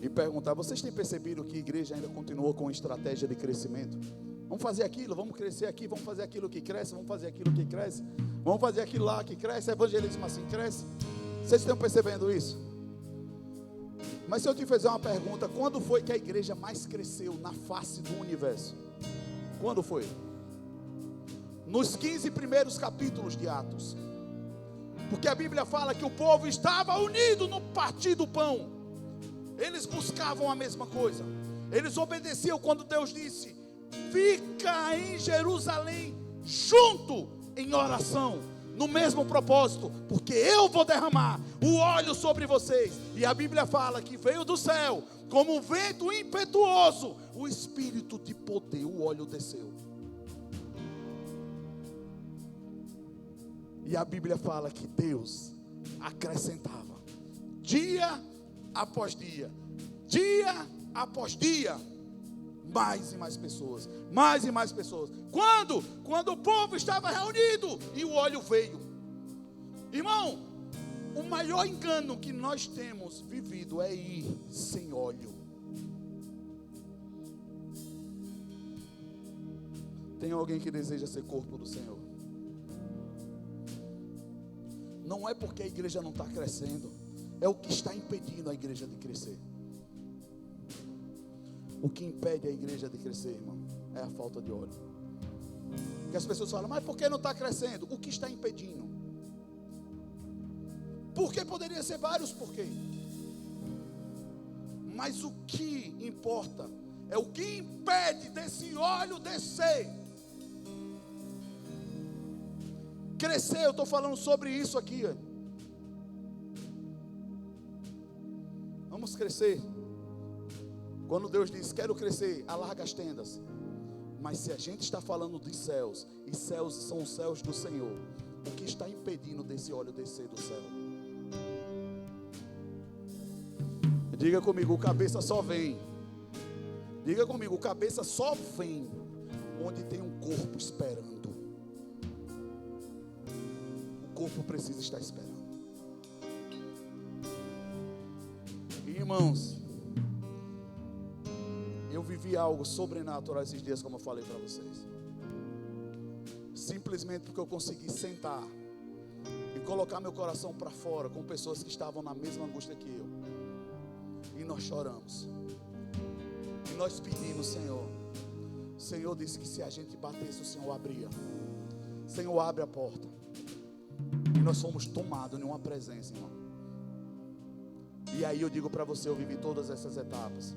e perguntar: vocês têm percebido que a igreja ainda continua com estratégia de crescimento? Vamos fazer aquilo, vamos crescer aqui, vamos fazer aquilo que cresce, vamos fazer aquilo que cresce, vamos fazer aquilo lá que cresce, evangelismo assim cresce. Vocês estão percebendo isso? Mas se eu te fizer uma pergunta: quando foi que a igreja mais cresceu na face do universo? Quando foi? Nos 15 primeiros capítulos de Atos. Porque a Bíblia fala que o povo estava unido no partir do pão. Eles buscavam a mesma coisa. Eles obedeciam quando Deus disse: fica em Jerusalém junto em oração, no mesmo propósito, porque eu vou derramar o óleo sobre vocês. E a Bíblia fala que veio do céu como um vento impetuoso, o espírito de poder, o óleo desceu. E a Bíblia fala que Deus acrescentava dia após dia, dia após dia, mais e mais pessoas, mais e mais pessoas. Quando? Quando o povo estava reunido e o óleo veio. Irmão, o maior engano que nós temos vivido é ir sem óleo. Tem alguém que deseja ser corpo do Senhor? Não é porque a igreja não está crescendo, é o que está impedindo a igreja de crescer. O que impede a igreja de crescer, irmão, é a falta de óleo. Porque as pessoas falam: mas por que não está crescendo? O que está impedindo? Porque poderia ser vários porquê. Mas o que importa é o que impede desse óleo descer. Crescer, eu estou falando sobre isso aqui. Vamos crescer. Quando Deus diz: quero crescer, alarga as tendas. Mas se a gente está falando de céus, e céus são os céus do Senhor, o que está impedindo desse óleo descer do céu? Diga comigo: o cabeça só vem. Diga comigo: o cabeça só vem onde tem um corpo esperando. O corpo precisa estar esperando. Irmãos, eu vivi algo sobrenatural esses dias, como eu falei para vocês. Simplesmente porque eu consegui sentar e colocar meu coração para fora com pessoas que estavam na mesma angústia que eu. E nós choramos. E nós pedimos: Senhor. O Senhor disse que se a gente batesse, o Senhor abria. Senhor, abre a porta. E nós fomos tomados em uma presença, irmão. E aí eu digo para você: eu vivi todas essas etapas.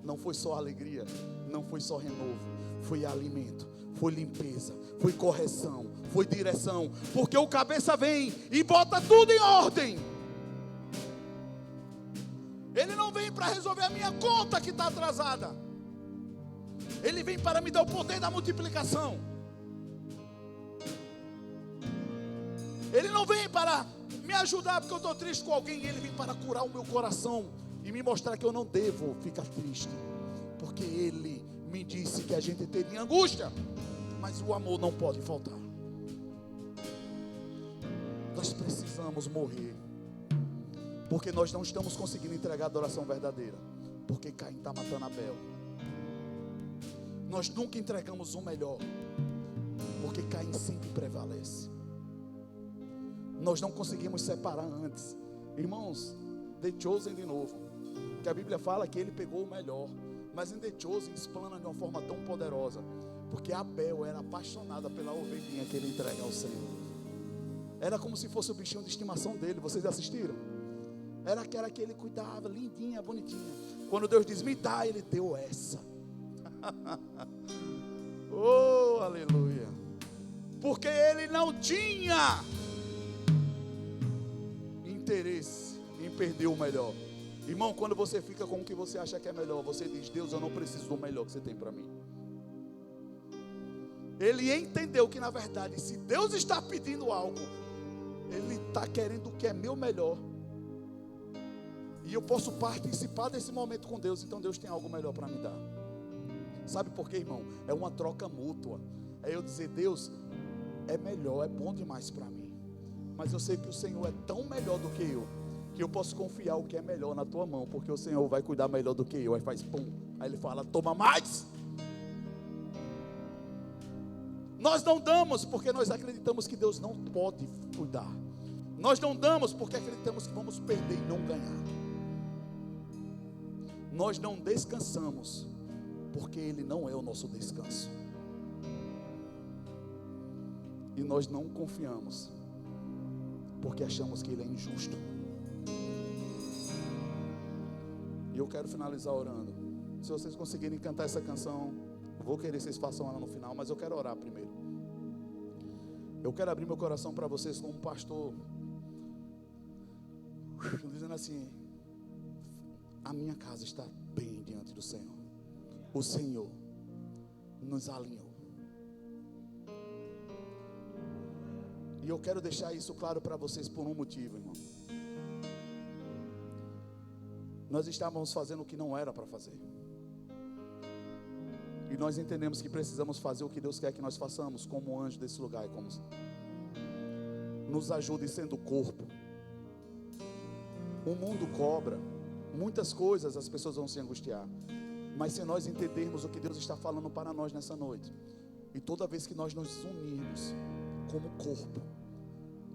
Não foi só alegria, não foi só renovo, foi alimento, foi limpeza, foi correção, foi direção. Porque o cabeça vem e bota tudo em ordem. Ele não vem para resolver a minha conta que está atrasada. Ele vem para me dar o poder da multiplicação. Ele não vem para me ajudar porque eu estou triste com alguém. Ele vem para curar o meu coração e me mostrar que eu não devo ficar triste, porque Ele me disse que a gente teria angústia, mas o amor não pode faltar. Nós precisamos morrer, porque nós não estamos conseguindo entregar a adoração verdadeira, porque Caim está matando Abel. Nós nunca entregamos o melhor, porque Caim sempre prevalece. Nós não conseguimos separar antes. Irmãos, The Chosen de novo, que a Bíblia fala que ele pegou o melhor, mas em The Chosen explana de uma forma tão poderosa, porque Abel era apaixonada pela ovelhinha que ele entrega ao Senhor. Era como se fosse o bichinho de estimação dele. Vocês assistiram? Era aquela que ele cuidava, lindinha, bonitinha. Quando Deus diz, me dá, ele deu essa. Oh, aleluia. Porque ele não tinha interesse em perder o melhor. Irmão, quando você fica com o que você acha que é melhor, você diz, Deus, eu não preciso do melhor que você tem para mim. Ele entendeu que na verdade, se Deus está pedindo algo, Ele está querendo o que é meu melhor. E eu posso participar desse momento com Deus. Então Deus tem algo melhor para me dar. Sabe por quê, irmão? É uma troca mútua. É eu dizer, Deus, é melhor, é bom demais para mim, mas eu sei que o Senhor é tão melhor do que eu, que eu posso confiar o que é melhor na tua mão, porque o Senhor vai cuidar melhor do que eu. Aí faz pum, aí ele fala, toma mais. Nós não damos porque nós acreditamos que Deus não pode cuidar. Nós não damos porque acreditamos que vamos perder e não ganhar. Nós não descansamos porque Ele não é o nosso descanso. E nós não confiamos porque achamos que Ele é injusto. E eu quero finalizar orando. Se vocês conseguirem cantar essa canção, eu vou querer que vocês façam ela no final, mas eu quero orar primeiro. Eu quero abrir meu coração para vocês como pastor, dizendo assim, a minha casa está bem diante do Senhor. O Senhor nos alinhou. E eu quero deixar isso claro para vocês por um motivo, irmão. Nós estávamos fazendo o que não era para fazer. E nós entendemos que precisamos fazer o que Deus quer que nós façamos, como anjo desse lugar. Como nos ajude sendo corpo. O mundo cobra muitas coisas, as pessoas vão se angustiar. Mas se nós entendermos o que Deus está falando para nós nessa noite, e toda vez que nós nos unirmos como corpo,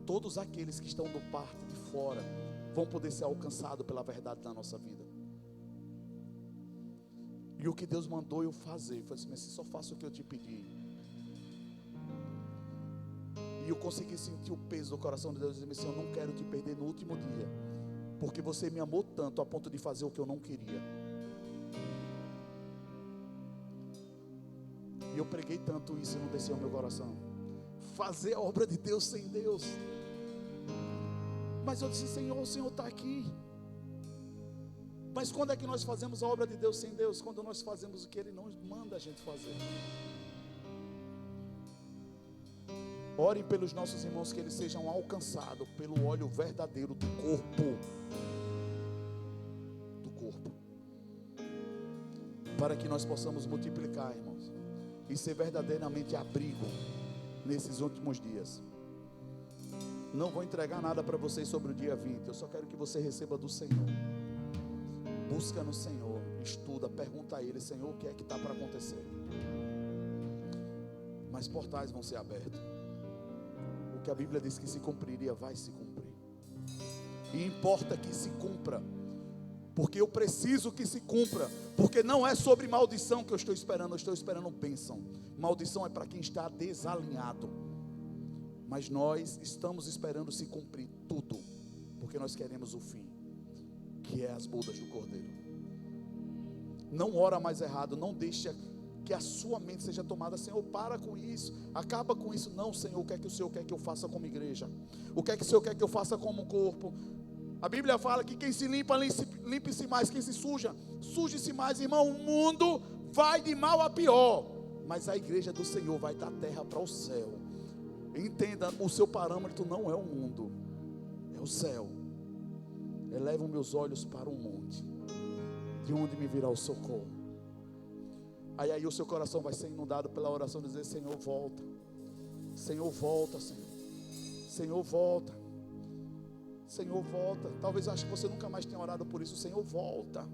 todos aqueles que estão do parte de fora vão poder ser alcançados pela verdade da nossa vida. E o que Deus mandou eu fazer, foi assim, mas só faço o que eu te pedi. E eu consegui sentir o peso do coração de Deus, dizendo assim, eu não quero te perder no último dia, porque você me amou tanto a ponto de fazer o que eu não queria. E eu preguei tanto isso e não desceu ao meu coração. Fazer a obra de Deus sem Deus. Mas eu disse, Senhor, o Senhor está aqui. Mas quando é que nós fazemos a obra de Deus sem Deus? Quando nós fazemos o que Ele não manda a gente fazer. Orem pelos nossos irmãos, que eles sejam alcançados pelo óleo verdadeiro do corpo. Do corpo. Para que nós possamos multiplicar, irmãos, e ser verdadeiramente abrigo nesses últimos dias. Não vou entregar nada para vocês sobre o dia 20. Eu só quero que você receba do Senhor. Busca no Senhor, estuda, pergunta a Ele, Senhor, o que é que está para acontecer? Mas portais vão ser abertos. O que a Bíblia diz que se cumpriria, vai se cumprir. E importa que se cumpra, porque eu preciso que se cumpra, porque não é sobre maldição que eu estou esperando bênção. Maldição é para quem está desalinhado. Mas nós estamos esperando se cumprir tudo, porque nós queremos o fim, que é as bodas do Cordeiro. Não ora mais errado, não deixa que a sua mente seja tomada, Senhor, para com isso, acaba com isso. Não, Senhor, o que é que o Senhor quer que eu faça como igreja? O que é que o Senhor quer que eu faça como corpo? A Bíblia fala que quem se limpa, limpe-se mais, quem se suja, suje-se mais. Irmão, o mundo vai de mal a pior, mas a igreja do Senhor vai da terra para o céu. Entenda, o seu parâmetro não é o mundo, é o céu. Elevo meus olhos para o monte, de onde me virá o socorro. Aí o seu coração vai ser inundado pela oração, dizer, Senhor, volta. Senhor, volta, Senhor. Senhor, volta. Senhor, volta. Talvez ache que você nunca mais tenha orado por isso. Senhor, volta.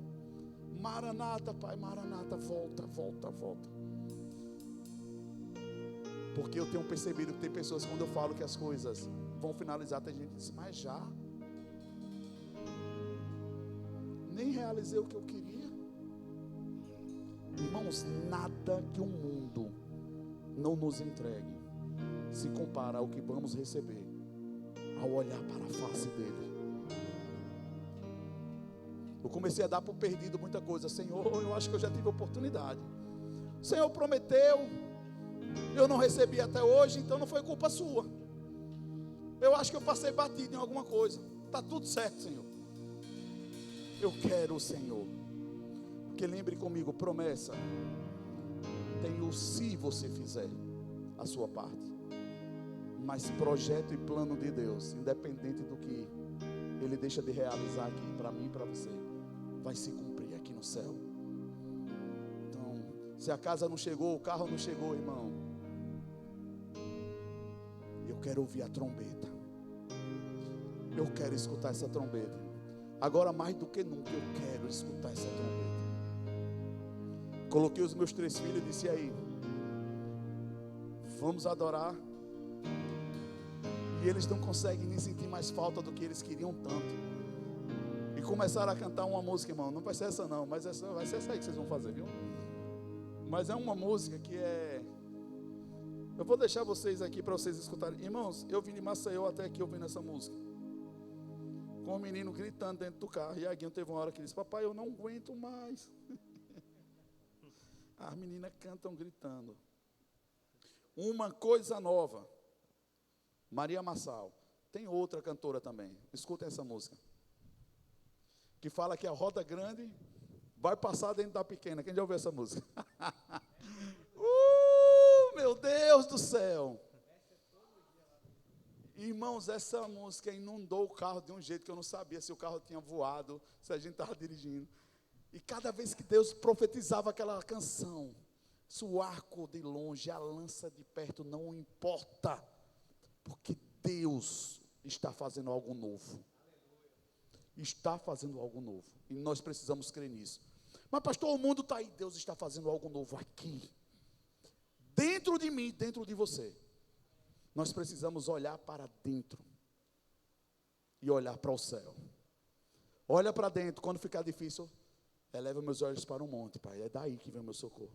Maranata, Pai, Maranata, volta, volta, volta. Porque eu tenho percebido que tem pessoas, quando eu falo que as coisas vão finalizar, tem gente que diz, mas já? Nem realizei o que eu queria. Irmãos, nada que o mundo não nos entregue se compara ao que vamos receber ao olhar para a face dele. Eu comecei a dar por perdido muita coisa. Senhor, eu acho que eu já tive oportunidade. O Senhor prometeu, eu não recebi até hoje, então não foi culpa sua. Eu acho que eu passei batido em alguma coisa. Está tudo certo, Senhor. Eu quero o Senhor. Porque lembre comigo, promessa tem o se você fizer a sua parte. Mas projeto e plano de Deus, independente do que Ele deixa de realizar aqui, para mim e para você, vai se cumprir aqui no céu. Então, se a casa não chegou, o carro não chegou, irmão, eu quero ouvir a trombeta. Eu quero escutar essa trombeta. Agora mais do que nunca eu quero escutar essa trombeta. Coloquei os meus 3 filhos e disse aí, vamos adorar. E eles não conseguem nem sentir mais falta do que eles queriam tanto. E começaram a cantar uma música, irmão. Não vai ser essa não, mas essa, vai ser essa aí que vocês vão fazer, viu? Mas é uma música que é... Eu vou deixar vocês aqui para vocês escutarem. Irmãos, eu vim de Maceió até aqui ouvindo essa música. Com o menino gritando dentro do carro. E a Guinho teve uma hora que disse, papai, eu não aguento mais. As meninas cantam gritando. Uma coisa nova. Maria Massal. Tem outra cantora também. Escutem essa música. Que fala que a roda grande vai passar dentro da pequena. Quem já ouviu essa música? Meu Deus do céu. Irmãos, essa música inundou o carro de um jeito que eu não sabia se o carro tinha voado, se a gente estava dirigindo. E cada vez que Deus profetizava aquela canção, se o arco de longe, a lança de perto, não importa, porque Deus está fazendo algo novo. Está fazendo algo novo. E nós precisamos crer nisso. Mas pastor, o mundo está aí. Deus está fazendo algo novo aqui. Dentro de mim, dentro de você. Nós precisamos olhar para dentro. E olhar para o céu. Olha para dentro. Quando ficar difícil, eleva meus olhos para o monte, Pai. É daí que vem o meu socorro.